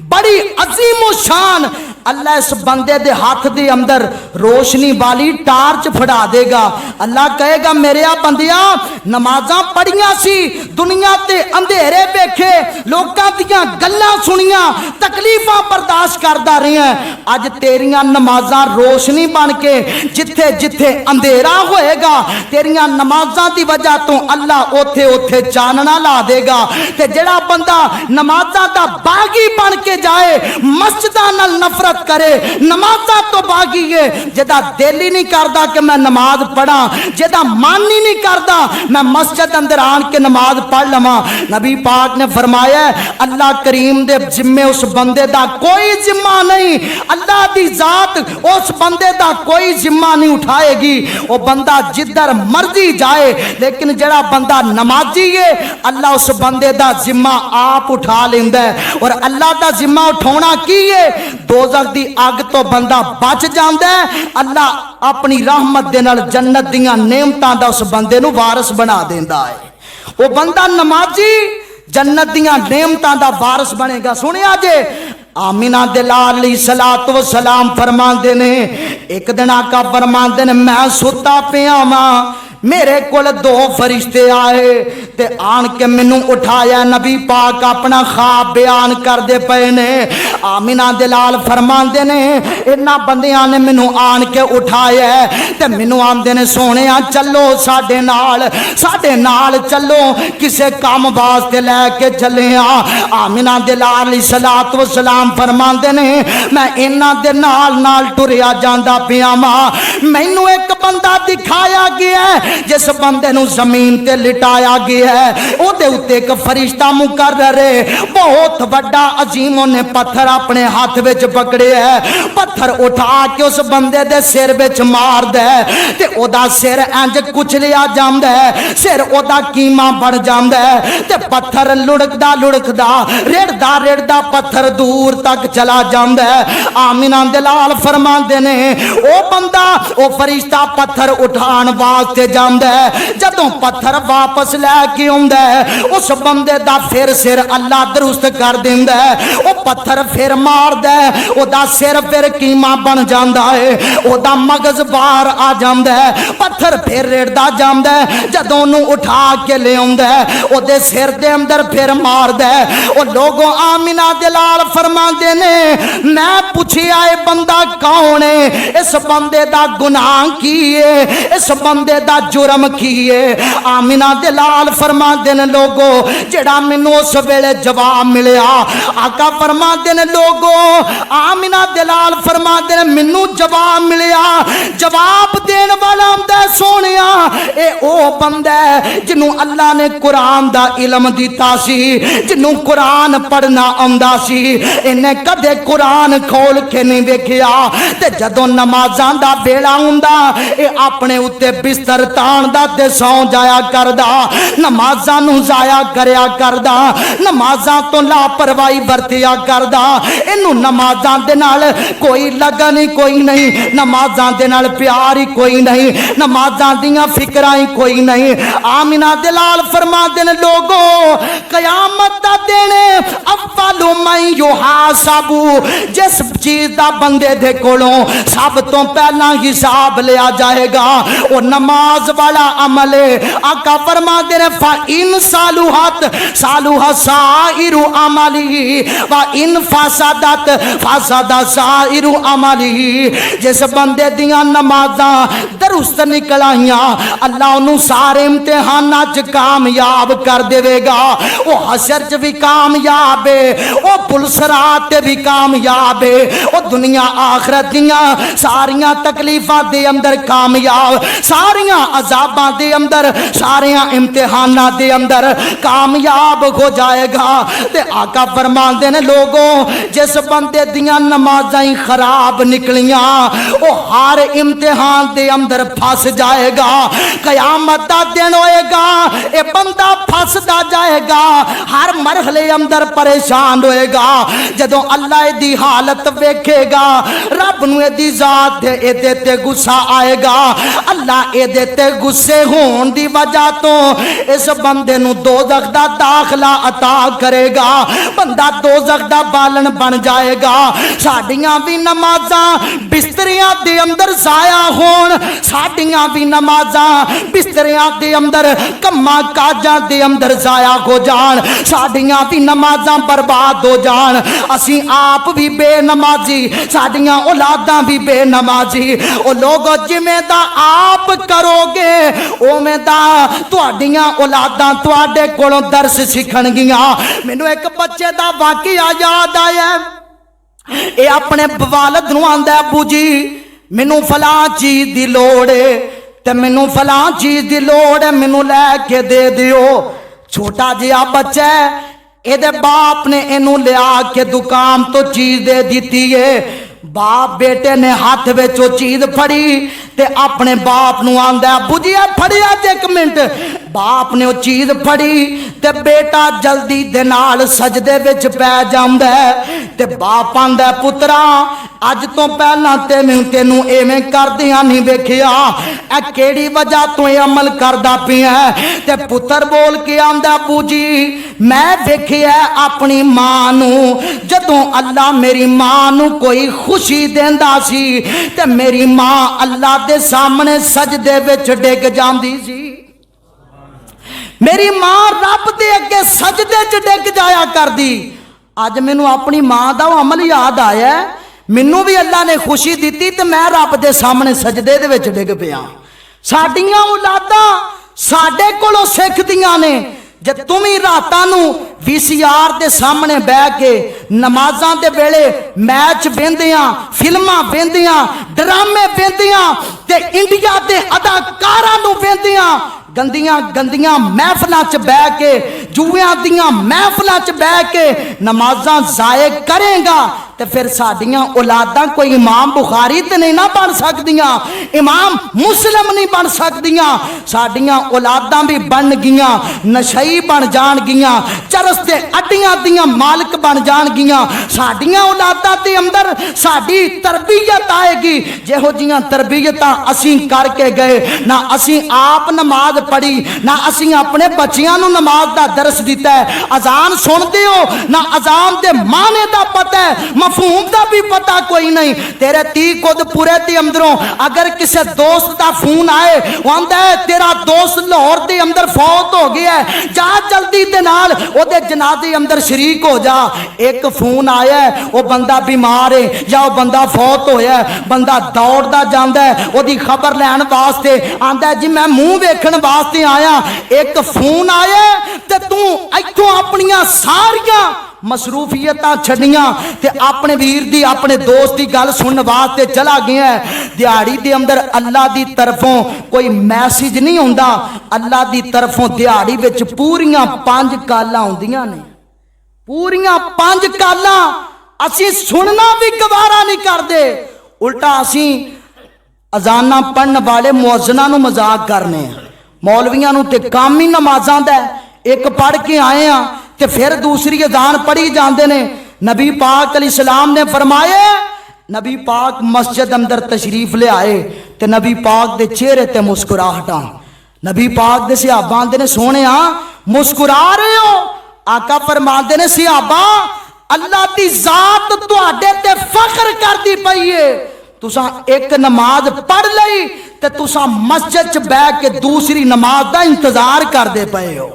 بڑی عظیم و شان اللہ اس بندے دے ہاتھ دے اندر روشنی والی ٹارچ پھڑا دے گا اللہ کہے گا میرے بندیاں نمازاں پڑھیاں سی دنیا تے اندھیرے بیکھے لوکاں دیاں گلاں سنیاں تکلیفاں برداشت کردا رہی ہیں اج تیریاں نمازاں روشنی بن کے جتھے جتھے اندھیرا ہوئے گا تیریاں نمازاں دی وجہ تو اللہ اوتھے اوتھے چاننا لا دے گا تے جڑا بندہ نمازاں دا باغی بن کے جائے مسجداں نال نفرت کرے نمازاں تو باغی ہے جدا دل ہی نہیں کردا کہ میں نماز پڑھا جدا من ہی نہیں کردا میں مسجد اندر آن کے نماز پڑھ لواں نبی پاک نے فرمایا اللہ کریم دے ذمے اس بندے دا کوئی ذمہ نہیں اللہ دی ذات اس بندے دا کوئی ذمہ نہیں اٹھائے گی وہ بندہ جدھر مرضی جائے لیکن جڑا بندہ نمازی ہے اللہ اس بندے دا ذمہ آپ اٹھا لیندا ہے اور اللہ دا ذمہ اٹھونا کی ہے دوزخ دی اگ تو بندہ بچ جاندا ہے اللہ اپنی رحمت دے نال جنت دیاں نعمتاں دا اس بندے نو وارث بنا دیندا ہے وہ بندہ نمازی جنت دیاں نعمتاں دا وارث بنے گا سنیا جے آمینہ دلال علیہ الصلوۃ والسلام فرماندے نے ایک دن آقا فرماندے نے میں ستا پیا ماں میرے کول دو فرشتے آئے تے آن کے مینوں اٹھایا نبی پاک اپنا خواب بیان کر دے پے نے آمینہ دلال فرماندے نے انہاں بندیاں نے مینوں آن کے اٹھایا تے مینوں آندے نے سونیا چلو ساڈے نال چلو کسے کام واسطے لے کے چلے آمینہ دلال علیہ الصلوۃ والسلام فرماندے نے میں انہاں دے نال ٹریا جاندا پیا ماں مینوں ایک بندہ دکھایا گیا ہے جس بندے نو زمین تے لٹایا گیا ہے او دے اوتے ایک فرشتہ مقرر ہے بہت بڑا عظیم نے پتھر اپنے ہاتھ وچ پکڑے ہے پتھر اٹھا کے اس بندے دے سر وچ مار دے تے او دا سر انج کچلیا جاندا ہے سر او دا کیما بن جاندا ہے تے پتھر لڑکدا رڑدا پتھر دور تک چلا جاندا ہے آمینہ دلال فرماندے نے او بندہ او فرشتہ پتھر اٹھان واسطے جدوں پتھر واپس لے کے آندا ہے اس بندے دا پھر سر اللہ درست کر دیندا ہے او پتھر پھر ماردا ہے او دا سر پھر کیما بن جاندا ہے او دا مغز باہر آ جاندا ہے پتھر پھر رڑدا جاندا ہے جدوں نو اٹھا کے لے آندا ہے او دے سر دے اندر پھر ماردا ہے او لوگوں آمینہ دلال فرماندے نے میں پوچھیا اے بندہ کون ہے اس بندے دا گناہ کی ہے اس بندے دا جرم کیے آمینہ دلال فرما دینے لوگو جڑا مینوں اس ویلے جواب ملیا آقا فرما دینے لوگو آمینہ دلال فرما دینے مینوں جواب ملیا جواب دین والا ہوندا سونیا اے او بندہ ہے جنوں اللہ نے قرآن دا علم دیتا سی جنوں قرآن پڑھنا آندا سی انہیں کدے قرآن کھول کے نہیں ویکھیا تے جدوں نمازاں دا ویلا ہوندا اے اپنے اوتے بستر تان دا تے سو جایا کردا نمازاں نو ضائع کریا کردا نمازاں تو لاپرواہی برتیا کردا اینو نمازاں دے نال کوئی لگن ہی کوئی نہیں نمازاں دے نال پیار ہی کوئی نہیں نمازاں دیاں فکراں ہی کوئی نہیں آمینہ دلال فرما دے لوگو قیامت دا دن اول من یحاسب جس چیز دا بندے دے کولوں سب تو پہلا حساب لیا جائے گا او نماز والا عمل ہے۔ آقا فرماتے ہیں فَإِن صَلُحَتْ صَلُحَ سَائِرُ عَمَلِهِ وَإِن فَسَدَتْ فَسَدَ سَائِرُ عَمَلِهِ۔ جس بندے دیاں نمازاں درست نکل آئیاں اللہ انہوں سارے امتحانات کامیاب کر دے گا، وہ حشر چ بھی کامیاب ہے، وہ پلسرات بھی کامیاب ہے، وہ دنیا آخرت دیاں ساریاں تکلیفاں دے اندر کامیاب، ساریاں عذاباں دے اندر، ساریاں امتحانات دے اندر کامیاب ہو جائے گا۔ تے آقا فرماندے نے لوگوں جس بندے دیاں نمازاں خراب نکلیاں وہ ہر امتحان دے اندر پھس جائے گا، قیامت دا دن ہوئے گا اے بندہ پھسدا جائے گا، ہر مرحلے اندر پریشان ہوئے گا۔ جدوں اللہ دی حالت ویکھے گا رب نو دی ذات اے دے تے غصہ آئے گا، اللہ اے دے تے غصے ہون دی وجہ تو اس بندے نو دوزخ دا داخلہ عطا کرے گا، بندہ دوزخ دا بالن بن جائے گا۔ ساڈیاں بھی نمازاں بستریاں دے اندر ضائع ہون، ساڈیاں بھی نمازاں بستریاں دے اندر کماں کاجاں دے اندر ضائع ہو جان، ساڈیاں بھی نمازاں برباد ہو جان، اسی آپ بھی بے نمازی، ساڈیاں اولاداں بھی بے نمازی۔ او لوگو جویں دا آپ کرو گے اوویں دا تہاڈیاں اولاداں تہاڈے کولوں درس سکھن گیاں۔ مینوں ایک بچے دا واقعہ یاد آیا، اے اپنے والد نو آندا ابو جی مینوں فلاں چیز دی لوڑ ہے تے مینوں فلاں چیز دی لوڑ ہے مینوں لے کے دے دیو۔ چھوٹا جہا بچہ ہے، اے دے باپ نے اینوں لیا کے دکان تو چیز دے دیتی ہے۔ باپ بیٹے نے ہاتھ وچ او چیز پھڑی تے اپنے باپ نو آندا ابو جی اے پھڑیا تے ایک منٹ۔ باپ نے او چیز پھڑی تے بیٹا جلدی دے نال سجدے وچ پے جاندا ہے تے باپ آندا پترا اج تو پہلا تینوں ایویں کردیاں نہیں ویکھیا، اے کیڑی وجہ تو اے عمل کردا پیا ہے؟ تے پتر بول کے آندا ابو جی میں ویکھیا اپنی ماں نو جدوں اللہ میری ماں نو کوئی خوشی دیندا سی تے میری ماں اللہ دے سامنے سجدے وچ ڈگ جاندی سی، میری ماں رب دے اگے سجدے چ ڈگ جایا کر دی۔ اج مینوں اپنی ماں دا عمل یاد آیا ہے، مینوں بھی اللہ نے خوشی دیتی تے میں رب دے سامنے سجدے دے وچ ڈگ پیا۔ ساڈیاں اولاداں ساڈے کولوں سکھدیاں نے، جے تم ہی راتاں نو وی سی آر دے سامنے بہ کے نمازاں دے ویلے میچ ویندیاں، فلماں ویندیاں، ڈرامے ویندیاں تے انڈیا دے اداکاراں نو ویندیاں، گندیاں گندیاں محفلاں چ بہ کے جویاں دیاں محفلاں چ بہ کے نمازاں ضائع کرے گا تے پھر ساڈیاں اولاداں کوئی امام بخاری تے نہیں نہ بن سکدیاں، امام مسلم نہیں بن سکدیاں، ساڈیاں اولاداں بھی بن گیاں نشئی بن جان گیاں، چرس تے اڈیاں دیاں مالک بن جان گیاں۔ ساڈیاں اولاداں دے اندر ساڈی تربیت آئے گی جہو جیاں تربیتاں اسیں کر کے گئے، نہ اسیں آپ نماز پڑھی نہ اسیں اپنے بچیاں نو نماز دا درس دیتا ہے۔ اذان سن دیو نہ اذان دے معنی دا پتہ ہے، مفہوم دا بھی پتہ کوئی نہیں۔ تیرے تی کود پورے تے اندروں اگر کسے دوست دا فون آئے وہ آندا ہے تیرا دوست لاہور دے اندر فوت ہو گیا ہے، جا جلدی دے نال او دے جنازے اندر شریک ہو جا۔ ایک فون آیا ہے وہ بندہ بیمار ہے یا وہ بندہ فوت ہویا ہے، بندہ دوڑدا جاندا ہے او دی خبر لین واسطے، آندا ہے جی میں منہ ویکھن واسطے آیا۔ ایک فون آیا تے تو ایتھوں اپنیاں ساریاں مصروفیتاں چھڈیاں تے اپنے ویر دی اپنے دوست دی گل سنن واسطے چلا گیا ہے۔ دیہاڑی دے اندر اللہ دی طرفوں کوئی میسج نہیں ہوندا، اللہ دی طرفوں دیہاڑی وچ پوریاں 5 کالاں ہوندیاں نے، پوریاں 5 کالاں اسی سننا بھی گوارا نہیں کردے، الٹا اسی اذاناں پڑھن والے مؤذناں نو مذاق کرنے ہیں، مولویاں نو تے کام ہی نمازاں دا ہے، ایک پڑھ کے آئے ہیں تے پھر دوسری اذان پڑھی جاندے نے۔ نبی پاک علیہ السلام نے فرمایا، نبی پاک مسجد اندر تشریف لے آئے تے نبی پاک دے چہرے تے مسکراہٹاں، نبی پاک دے صحابہ آندے نے سونے مسکرا رہے ہو؟ آقا فرماندے نے صحابہ اللہ دی ذات تواڈے تے فخر کردی پئی ہے، تساں ایک نماز پڑھ لئی تے तुसां मस्जिद च बैठ के दूसरी नमाज दा इंतजार करदे पए हो।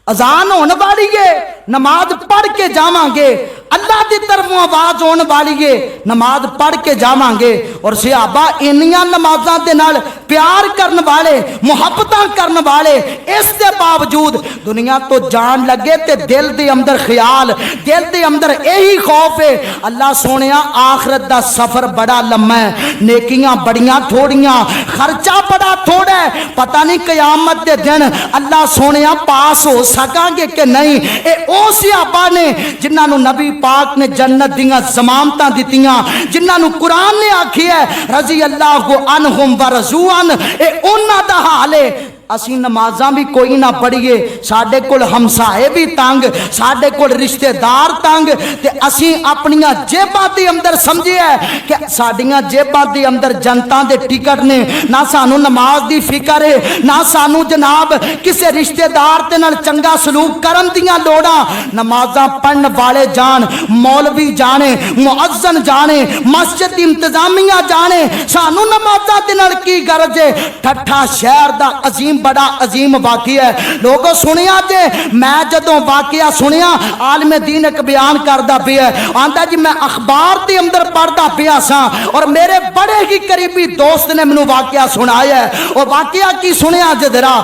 अजान होने वाली है, नमाज पढ़ के जावांगे, अल्लाह की तरफों आवाज होने वाली है, नमाज पढ़ के जावांगे। और सहाबा इन्नियां नमाजां दे नाल प्यार करने वाले, मुहब्बतां करने वाले, इस दे बावजूद दुनिया तो जान लगे ते दिल दे अंदर ख्याल, दिल दे अंदर यही खौफ है, अल्लाह सोनिया आखिरत दा सफर बड़ा लम्मा है, नेकियां बड़ियां थोड़ियां, खर्चा बड़ा थोड़ा है, पता नहीं कयामत दे दिन अल्लाह सोनिया पास हो सकांगे कि नहीं। ए ओ सहाबा ने जिन्हां नूं नबी पाक ने जन्नत दियां ज़मानतां दित्तियां, जिन्हां नूं कुरान ने आखिया रज़ी अल्लाहु अन्हुम व रज़ू अन, ए उन्हां दा हाल है। असी नमाज़ां भी कोई ना पढ़िए, साडे कोल हमसाए भी तंग, साडे कोल रिश्तेदार तंग, ते असी अपनियां जेबां दे अंदर समझिए कि साडियां जेबां दे अंदर जनता दे टिकट ने, ना सानू नमाज दी फिक्र है, ना सानू जनाब किसी रिश्तेदार दे नाल चंगा सलूक करन दियां लोड़ां। नमाज़ां पढ़न वाले जान, मौलवी जाने, मुअज्जन जाने, मस्जिद दी इंतजामिया जाने, सानू नमाज़ां दे नाल की गरज है। ठट्ठा शहर दा अजीम बड़ा अजीम वाकिया है। लोगों सुनिया जे मैं जदों वाकिया सुनिया, आलमे दीन एक बयान करदा पिया, आंदा जी मैं अखबार के अंदर पढ़दा पिया सा और मेरे बड़े ही करीबी दोस्त ने मैनू वाकिया सुनाया। और वाकिया की सुनिया जे जरा,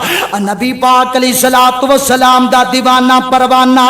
नबी पाक अलैहिस्सलातु वस्सलाम दा दीवाना परवाना,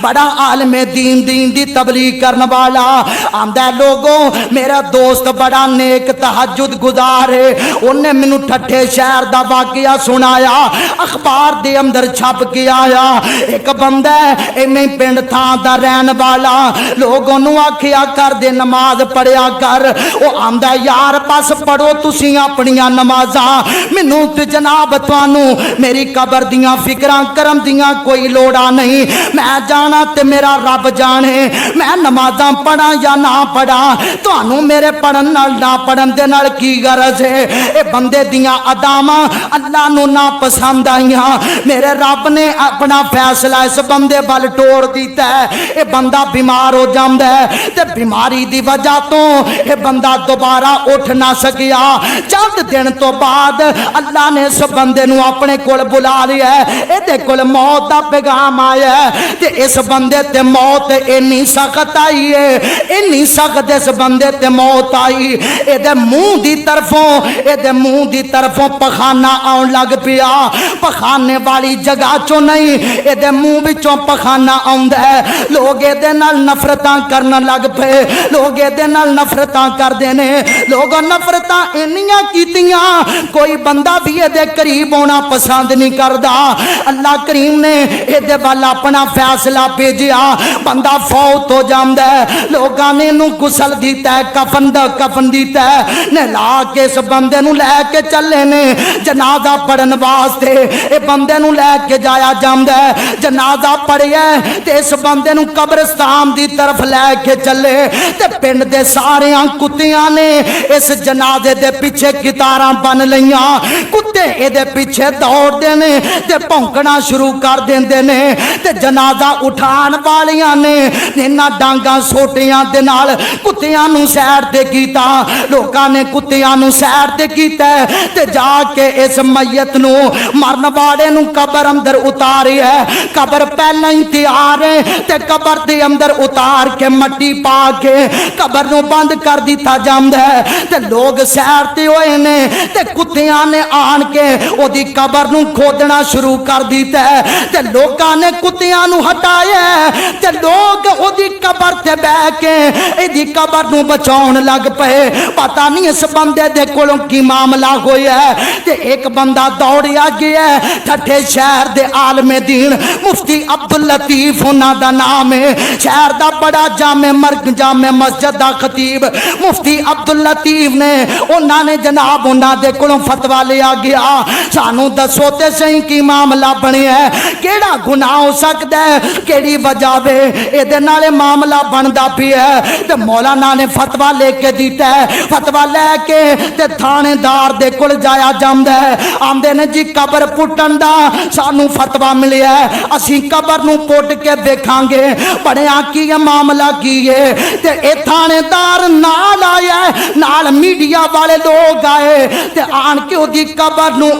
बड़ा आलमे दीन दीन दी तबलीग करने वाला, आंदा लोगों मेरा दोस्त बड़ा नेक तहज्जुद गुजार है, उन्हें मैनू ठट्ठे शहर दा वाकिया सुना अखबार दे अंदर छप के आया। एक बंदा इन्हें पिंड थां दा रहन वाला, लोगों नू आखिया कर दे नमाज पढ़िया कर, वो आंदा यार बस पढ़ो तुसी अपनियां नमाजां, मैनू ते जनाब तुहानू मेरी कबर दियां फिक्रां करन दियां कोई लोड़ा नहीं, मैं जाना ते मेरा रब जाने, मैं नमाजां पढ़ा या ना पढ़ा, तुहानू मेरे पढ़न नाल ना पढ़न दे नाल की गरज है। ये बंदे दियां अदावां अल्लाह नू ना पसंद आईया, मेरे रब ने अपना फैसला इस बंदे वाल टोड़ दिता है। ये बंदा बीमार हो जाता है ते बीमारी की वजह तो ये बंदा दोबारा उठ ना सकिया। चंद दिन तो बाद अल्लाह ने इस बंदे नू अपने कोल बुला लिया, ये कोल मौत का पैगाम आया ते इस बंदे ते मौत इन्नी सख्त आई है, इन्नी सख्त इस बंदे ते मौत आई, ये मुंह की तरफों, ये मुंह की तरफों पखाना आउन लग पिया, पखाने वाली जगह चो नहीं, ये मुंह विचों पखाना आउंदा है। लोग ये नफरतां करन लग पे, लोग ये नफरतां करते ने, लोग नफरतां इन्नियां कीतियां कोई बंदा भी ये करीब होना पसंद नहीं करता। अल्लाह करीम ने ये वाल अपना फैसला भेजिया, बंदा फौत हो जाता है, लोगों ने इनू गुसल दिता है, कफन दिता है, नहला के इस बंदे नू लैके चले ने जनाजा पढ़न वास्ते। ये बंदे नू लैके जाया जांदा है, जनाजा पढ़िया ते इस बंदे नू कब्रिस्तान दी तरफ लैके चले ते पिंड दे सारियां कुत्तियां ने इस जनाजे दे पीछे कितारां बन लईयां, कुत्ते इहदे पीछे दौड़दे ने ते भौंकना शुरू कर देंदे ने ते जनाजा उठाण वालियां ने इन्हां डांगां सोटियां दे नाल कुत्तियां नू सैर ते कीता, लोकां ने कुत्तियां नू सैर ते कीता ते जाके इस मैयत नू मरन वाले नू कबर अंदर उतारी है। कबर पहले ही तैयार है ते कबर के अंदर उतार के मट्टी पा के कबर नू बंद कर दिता जांदा है ते लोग सैर ते होए ने ते कुत्तियां ने आन के ओदी कबर नू खोदना शुरू कर दिता है ते लोकां ने कुत्तियां नू हटाया ते लोग ओदी कबर ते बैठ के एदी कबर नू बचाउण लग पे। पता नहीं इस बंदे दे कोलों की मामला होया है ते एक बंदा दौड़िया गया ठट्ठे शहर दे आलमे दीन मुफ्ती अब्दुल लतीफ उन्हां दा नाम है, शहर दा बड़ा जामे मस्जिद दा खतीब मुफ्ती अब्दुल लतीफ ने उन्हां ने जनाब उन्हां दे कोलों फतवा लिया गया, सानू दसो ते सही की मामला बनिया है, केड़ा गुनाह हो सकदा है, केड़ी वजह वे इहदे नाल मामला बनदा पिया है। ते मौलाना ने फतवा लेके दिता है, फतवा लैके ते थानेदार दे कोल जाया जांदा है, आंदे ने जी कबर पुट्टन दा सानू फतवा मिलिया, असी कबर नू पुट के देखांगे बड़िया की है मामला की है। ते ए थानेदार नाल आया, नाल मीडिया वाले लोग आए ते आन के ओदी कबर नू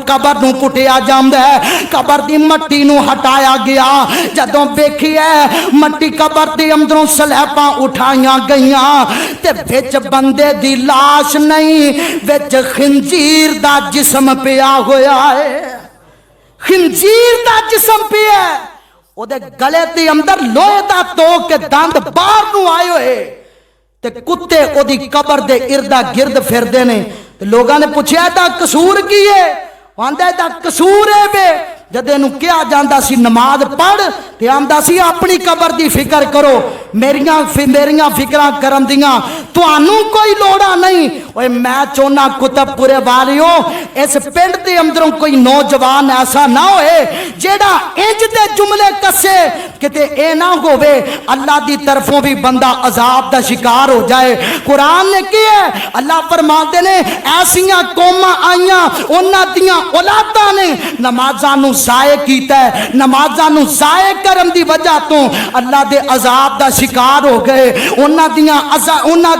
कबर नू पुटिया जांदा है, कबर दी मट्टी नू हटाया गया। जदों वेखिए मट्टी कबर दे अंदरों सलैबां उठाईयां गईयां ते विच बंदे दी लाश नहीं, विच खंजीर दा जिस्म पिया होया है, खंजीर दा जिस्म पिया, ओदे गले दे अंदर लोहे दा तोक के दंद बाहर नू आए होए ते कुत्ते ओदी कबर दे इर्दा गिर्द फिरदे ने। ते लोगां ने पुछया दा कसूर की है? आंदा दा कसूर है वे जद इनू कहा जाता सी नमाज पढ़ ते आंदा सी अपनी कबर दी फिक्र करो, मेरियां फिक्रां करन दियां तुहानू कोई लोड़ा नहीं। ओए मैं चाहना कुतबपुरे वालियो इस पिंड दे अंदरों कोई नौजवान ऐसा ना होए जेड़ा इंज दे जुमले कसे किते ए ना होवे अल्लाह दी तरफों भी बंदा अजाब दा शिकार हो जाए। कुरान ने की है, अल्लाह फरमाते ने ऐसियां कौमां आईयां उन्हां दियां औलादां ने नमाज़ां नू ज़ाये कीता है, नमाज़ां नू ज़ाये करन दी वजह तो अल्लाह दे अजाब दा शिकार हो गए। उन्हां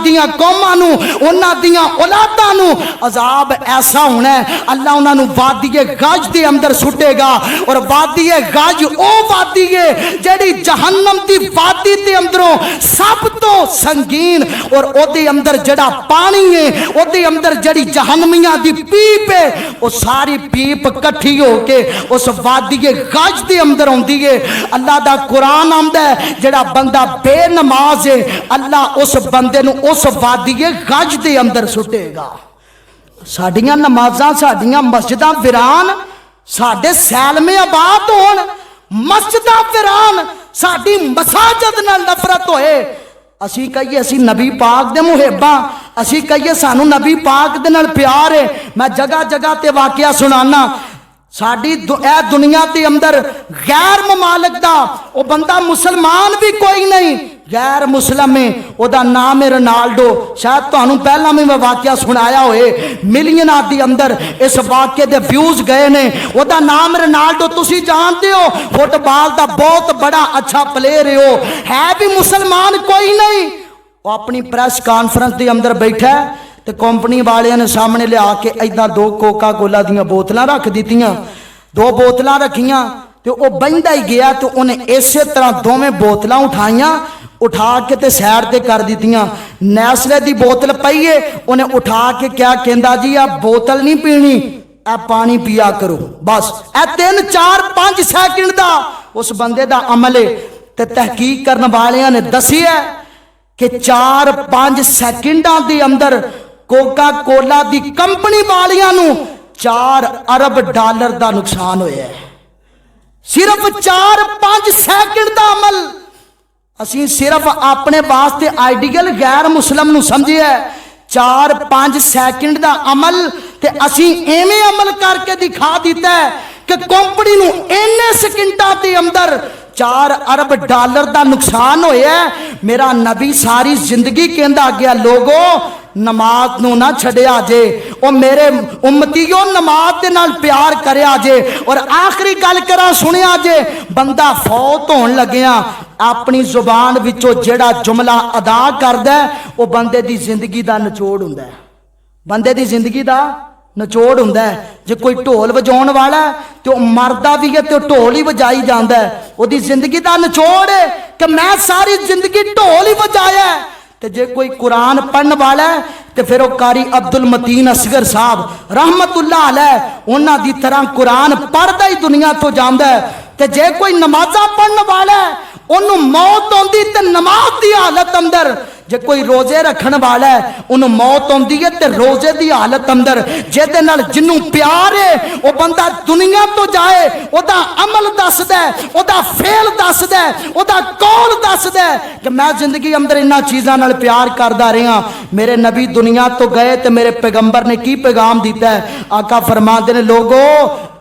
दियां कौमां नू उन्हां दियां औलादां नू अजाब ऐसा होना है, अल्लाह उन्हां नू वादिए गज दे अंदर सुटेगा। और वादिए गज ओ वादी है जेड़ी जहन्नम दी वादी दे अंदरों सब तो संगीन, और ओदे अंदर जड़ा पानी है ओदे अंदर जड़ी जहन्नमियां दी पीप है वो सारी पीप इकट्ठी होके उस वादिए गज दे अंदर आउंदी है। अल्लाह दा कुरान आंदा है जड़ा बंदा बेनमाज है अल्लाह उस बंदे नू उस वादिए गज दे अंदर सुटेगा। साडियां नमाज़ां साडियां मस्जिदां वीरान, साडे सैलमे आबाद होण, मस्जिदां वीरान, साडी मसाजिद नाल नफरत होए। असी कहिए असी नबी पाक दे मुहिब्बां, असी कहिए सानू नबी पाक दे नाल प्यार है। मैं जगह जगह ते वाकिया सुनाना, साडी ए दुनिया के अंदर गैर ममालिक दा ओ बंदा मुसलमान भी कोई नहीं, गैर मुस्लिम है, ओदा नाम है रोनाल्डो। शायद तुहानू पहला भी मैं वाकिया सुनाया होए, मिलियनां दे अंदर इस वाक्य दे व्यूज गए ने। ओदा नाम रोनाल्डो, तुसी जानते हो फुटबॉल दा बहुत बड़ा अच्छा प्लेयर है भी मुसलमान कोई नहीं। वो अपनी प्रेस कॉन्फ्रेंस के अंदर बैठा तो कंपनी वाले ने सामने लिया के इदा दो कोका कोला दियां बोतलां रख दित्तियां, दो बोतलां रखियां तो वह बहिंदा ही गया तो उन्हें इस तरह दोवें बोतलां उठाइयां, उठा के ते साइड ते कर दित्तियां। नैसले दी बोतल पई है उन्हें उठा के क्या कहंदा जी आ बोतल नहीं पीनी ए पानी पिया करो बस। ए 3 4 5 सेकंड दा उस बंदे दा अमल है। ते तहकीक करने वालियां ने दसिया कि 4 5 सेकंडां दे अंदर कोका कोला दी कंपनी वालियां नू $4 अरब दा नुकसान होया है। सिर्फ 4 5 सेकंड दा अमल असी सिर्फ अपने वास्ते आइडियल गैर मुस्लिम नू समझिए। 4 5 सेकंड दा अमल ते असी एवें अमल करके दिखा दिता है कि कंपनी नू इन्ने सेकंडां दे अंदर $4 अरब दा नुकसान होया। मेरा नबी सारी जिंदगी कहंदा गया लोगो नमाज नू ना छड़िया जे, ओ मेरे उम्मतियों नमाज दे नाल प्यार करया जे। और आखिरी गल करा सुनिया जे, बंदा फौत होण लग्या अपनी जुबान विचों जेड़ा जुमला अदा करदा वो बंदे दी जिंदगी दा निचोड़ हुंदा है, बंदे दी जिंदगी दा निचोड़ हुंदा है। जे कोई ढोल वजाउण वाला तो मरदा भी है तो ढोल ही वजाई जांदा है, ओदी जिंदगी दा निचोड़ है कि मैं सारी जिंदगी ढोल ही वजाया है। ते जे कोई कुरान पढ़ने वाला है तो फिर वो कारी अब्दुल मतीन असगर साहब रहमतुल्लाह अलैह उन्हां दी तरह कुरान पढ़दा ही दुनिया तो जांदा है। ते जे कोई नमाज़ां पढ़ने वाला है उन्हों मौत आउंदी ते नमाज की हालत अंदर, जे कोई रोजे रखने वाला है उन्होंने मौत आउंदी है ते रोजे की हालत अंदर। जिहदे नाल जिन्नू प्यार है वह बंदा दुनिया तो जाए ओदा अमल दसदा है, ओदा फेल दसदा है, ओदा कौल दसदा है कि मैं जिंदगी अंदर इन्हां चीज़ां नाल प्यार करदा रहा। मेरे नबी दुनिया तो गए तो मेरे पैगंबर ने की पैगाम दिता है। आका फरमाते ने लोगो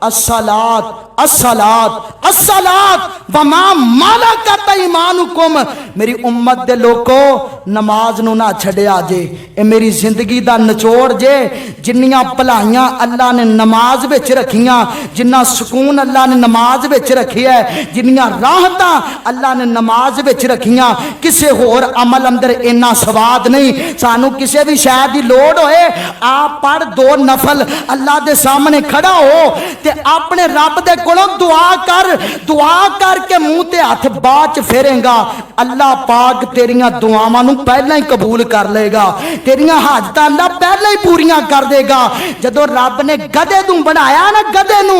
अस्सलात अस्सलात अस्सलात वमा मलकत ईमानुकुम। मेरी उम्मत दे लोको नमाज नू ना छड्या जे, ए मेरी जिंदगी दा निचोड़ जे। जिन्नियां भलाइयां अल्लाह ने नमाज विच रखियां, जिन्ना सुकून अल्लाह ने नमाज विच रखिया है, जिन्नियां राहतां अल्लाह ने नमाज विच रखियां, किसे होर अमल अंदर इन्ना स्वाद नहीं। सानू किसे भी शय दी लोड़ होए, आप पढ़ दो नफल अल्लाह दे सामने खड़ा हो ते अपने रब दे कोलों दुआ कर के मुंह ते हथ बाच फेरेगा, अल्लाह पाक तेरियां दुआवां नू पहला ही कबूल कर लेगा, तेरियां हाजतां अल्लाह पहला ही पूरियां कर देगा। जदों रब ने गधे नू बनाया ना, गधे नू,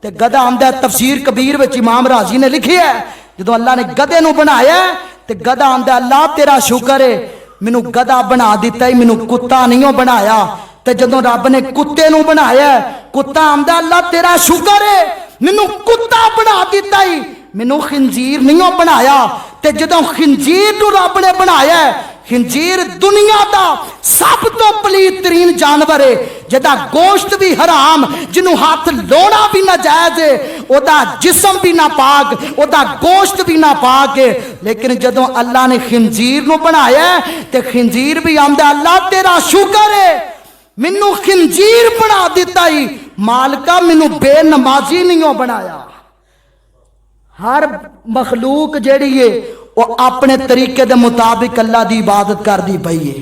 ते गधा आंदा तफसीर कबीर विच इमाम राजी ने लिखिया है, जदों अल्लाह ने गधे नू बनाया ते गधा आंदा अल्लाह तेरा शुक्र है मैनू गधा बना दिता ही, मैनू कुत्ता नहीं बनाया। ते जदों रब ने कुत्ते नू बनाया, कुत्ता आंदा अल्लाह तेरा शुक्र है मैनू कुत्ता बना दिता ही, मैनू खिंजीर नहीं बनाया। ते जदों खिंजीर नू रब ने बनाया, खिंजीर दुनिया का सब तो पलीत तरीन जानवर है, जिहदा गोश्त भी हराम, जिन्हों हाथ लोना भी नाजायज है, ओदा जिस्म भी ना पाक, ओदा गोश्त भी ना पाक है। लेकिन जदों अल्लाह ने खिंजीर नू बनाया ते खिंजीर भी आंदा अल्लाह तेरा शुक्र है मैनू खिंजीर बना दिता ही, मालका मैनू बेनमाजी नहीं बनाया। हर मखलूक जिहड़ी है वो अपने तरीके दे मुताबिक अल्लाह की इबादत करती पई है।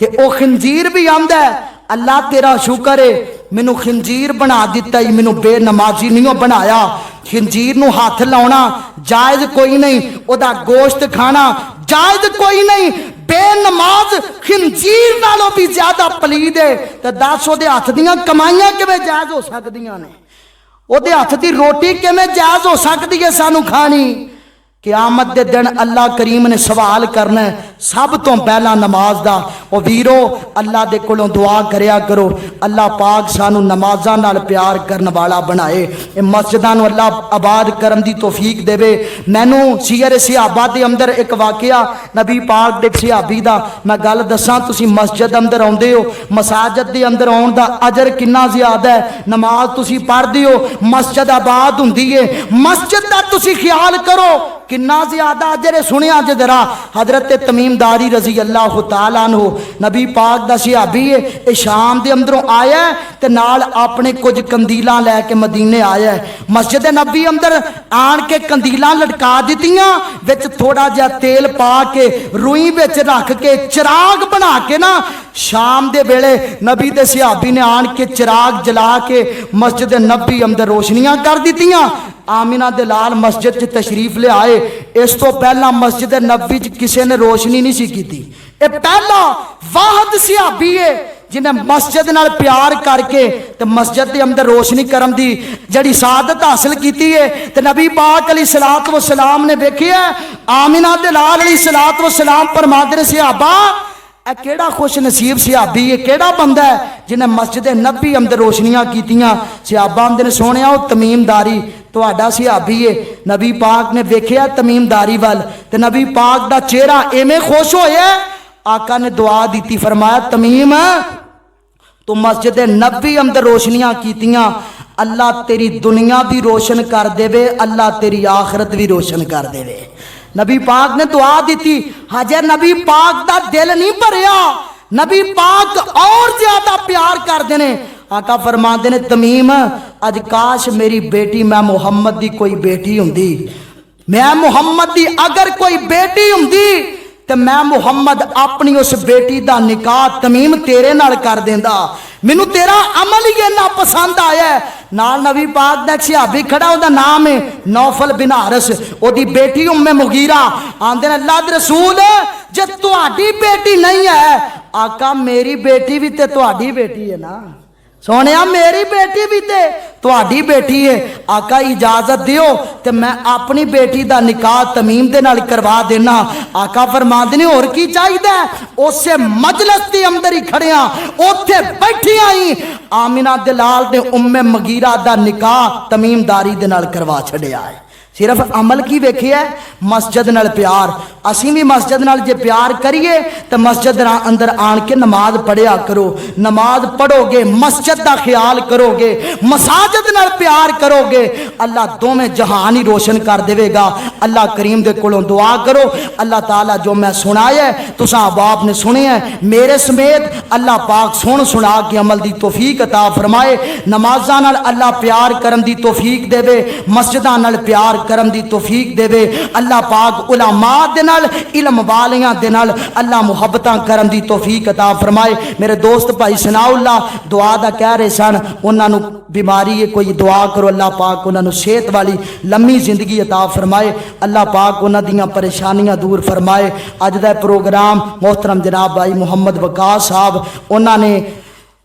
ते ओ खिंजीर भी आंदा है अल्लाह तेरा शुक्र है मैनू खिंजीर बना दिता ही, मैनू बेनमाजी नहीं बनाया। खिंजीर नू हाथ लाउना जायज कोई नहीं, ओदा गोश्त खाना जायज कोई नहीं। बेनमाज खिंजीर नालों भी ज्यादा पलीद है, ते दस ओदे हथ दियां कमाइयां किवें जायज हो सकदियां ने, ओदे हथ दी रोटी किवें जायज हो सकदी है सानू खानी। क़यामत दे दिन अल्लाह करीम ने सवाल करना है सब तो पहला नमाज दा। ओ वीरो अल्लाह दे कोलों दुआ करया करो, अल्लाह पाक सानू नमाज़ां नाल प्यार करन वाला बनाए, ए मस्जिदां नू अल्लाह आबाद करन दी तौफीक देवे। मैनू सीयर सहाबा दे अंदर एक वाकया नबी पाक दे सहाबी दा मैं गल दसां, तुसी मस्जिद अंदर आउंदे हो, मसाजिद दे अंदर आउण दा अजर किन्ना ज़्यादा है। नमाज तुसी पढ़दे हो, मस्जिद आबाद हुंदी है, मस्जिद दा तुसी ख्याल करो किन्ना ज्यादा अजर है। सुनिया जे जरा हजरत तमीम दारी रजी अल्लाह तआला अन्हु नबी पाक दा सहाबी है, ए शाम दे अंदरों आया ते नाल अपने कुछ कंदीलां लैके मदीने आया। मस्जिद नबी अंदर आन के कंदीलां लटका दित्तियां, विच थोड़ा जिहा तेल पा के रुई विच रख के चिराग बना के ना, शाम दे वेले नबी दे सहाबी ने आन के चिराग जला के मस्जिद नबी अंदर रोशनियां कर दित्तियां। आमिना दे लाल मस्जिद च तशरीफ ले आए, इस तो पहला मस्जिद नबी च किसी ने रोशनी नहीं सी की। ये पहला वाहद सहाबी है जिन्हें मस्जिद नाल प्यार करके ते मस्जिद के अंदर रोशनी करन दी जड़ी सादत हासिल की है। ते नबी पाक अलैहिस्सलातु वस्सलाम ने देखिया आमिना दे लाल अलैहिस्सलातु वस्सलाम फरमाते ने सहाबा ए केड़ा खुश नसीब सहाबी है, केड़ा बंदा है जिन्हें मस्जिद नबी अंदर रोशनियां कीतियां। सहाबा आंदे ने सोहणिया ओ तमीमदारी तुहाडा सहाबी है। नबी पाक ने वेखिया तमीमदारी वाल ते नबी पाक दा चेहरा एवें खुश होया, आका ने दुआ दी, फरमाया तमीम तू मस्जिद नबी अंदर रोशनियां कीतियां, अल्लाह तेरी दुनिया भी रोशन कर देवे, अल्लाह तेरी आखिरत भी रोशन कर देवे। नबी पाक ने दुआ दी, हजे नबी पाक दा दिल नहीं भरिया, नबी पाक और ज्यादा प्यार करते ने। आका फरमाते ने तमीम अज काश मेरी बेटी मैं मुहम्मद दी कोई बेटी हुंदी, मैं मुहम्मद दी अगर कोई बेटी हुंदी ते मैं मुहम्मद अपनी उस बेटी दा निकाह तमीम तेरे नाल कर देंदा, मैनू तेरा अमल ही इन्ना पसंद आया। नाल नबी पाक दा सहाबी खड़ा, उहदा नाम है नौफल बिन हारिस, ओदी बेटी उम्मे मुगीरा। आंदे ने अल्लाह दे रसूल जे तुहाडी बेटी नहीं है, आका मेरी बेटी भी ते तुहाडी बेटी है ना, सोनिया मेरी बेटी भी ते तुहाडी बेटी है। आका इजाजत दियो ते मैं अपनी बेटी दा निकाह तमीम दे नाल करवा देना। आका फरमांदे ने होर की चाहिदा, उसे मजलिस दे अंदर ही खड़िया ओथे बैठिया ही आमिना दे लाल ने उम्मे मगीरा दा निकाह तमीमदारी दे नाल करवा छड़िया है। सिर्फ अमल की वेखिया मस्जिद नाल प्यार। ਅਸੀਂ ਵੀ ਮਸਜਿਦ ਨਾਲ ਜੇ ਪਿਆਰ ਕਰੀਏ ਤਾਂ ਮਸਜਿਦ ਅੰਦਰ ਆਣ ਕੇ ਨਮਾਜ਼ ਪੜਿਆ ਕਰੋ। ਨਮਾਜ਼ ਪੜੋਗੇ, ਮਸਜਿਦ ਦਾ ਖਿਆਲ ਕਰੋਗੇ, ਮਸਾਜਿਦ ਨਾਲ ਪਿਆਰ ਕਰੋਗੇ, ਅੱਲਾ ਦੋਵੇਂ ਜਹਾਨ ਹੀ रोशन कर देवेगा। अल्लाह करीम दे कोलों दुआ करो, अल्लाह ताला जो मैं सुनाया है तुसां अहबाब ने सुने हैं, मेरे समेत अल्लाह पाक सुना के अमल दी तौफीक अता फरमाए। नमाज़ां नाल अल्लाह प्यार करन दी तौफीक देवे, मस्जिदां नाल प्यार करन दी तौफीक देवे। अल्लाह पाक उलमा दे नाल, इल्म वालियां दे नाल अल्लाह मुहब्बतां करन दी तौफीक अता फरमाए। मेरे दोस्त भाई सनाउल्लाह दुआ दा कह रहे सन, उन्हां नूं बीमारी है, कोई दुआ करो अल्लाह पाक उन्हां नूं सेहत वाली लम्मी जिंदगी अता फरमाए। अल्लाह पाक उन्हां दियां परेशानियां दूर फरमाए। अज दा प्रोग्राम मोहतरम जनाब भाई मुहम्मद वकास साहब उन्होंने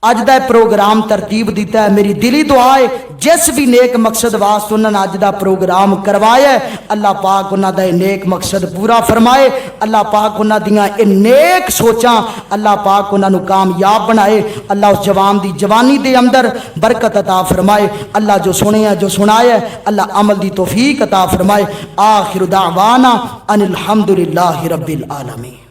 अज दा प्रोग्राम तरतीब दिता है। मेरी दिली दुआ है जिस भी नेक मकसद वास्ते उन्होंने अज दा प्रोग्राम करवाया है, अल्लाह पाक उन्हां दा नेक मकसद पूरा फरमाए। अल्लाह पाक उन्हां दियां नेक सोचां अल्लाह पाक उन्हां नूं कामयाब बनाए। अल्लाह उस जवान दी जवानी दे अंदर बरकत अता फरमाए। अल्लाह जो सुनिया जो सुनाया अल्लाह अमल दी तौफीक अता फरमाए। आखिर दावाना अनिल हम्दुलिल्लाहि रब्बिल आलमीन।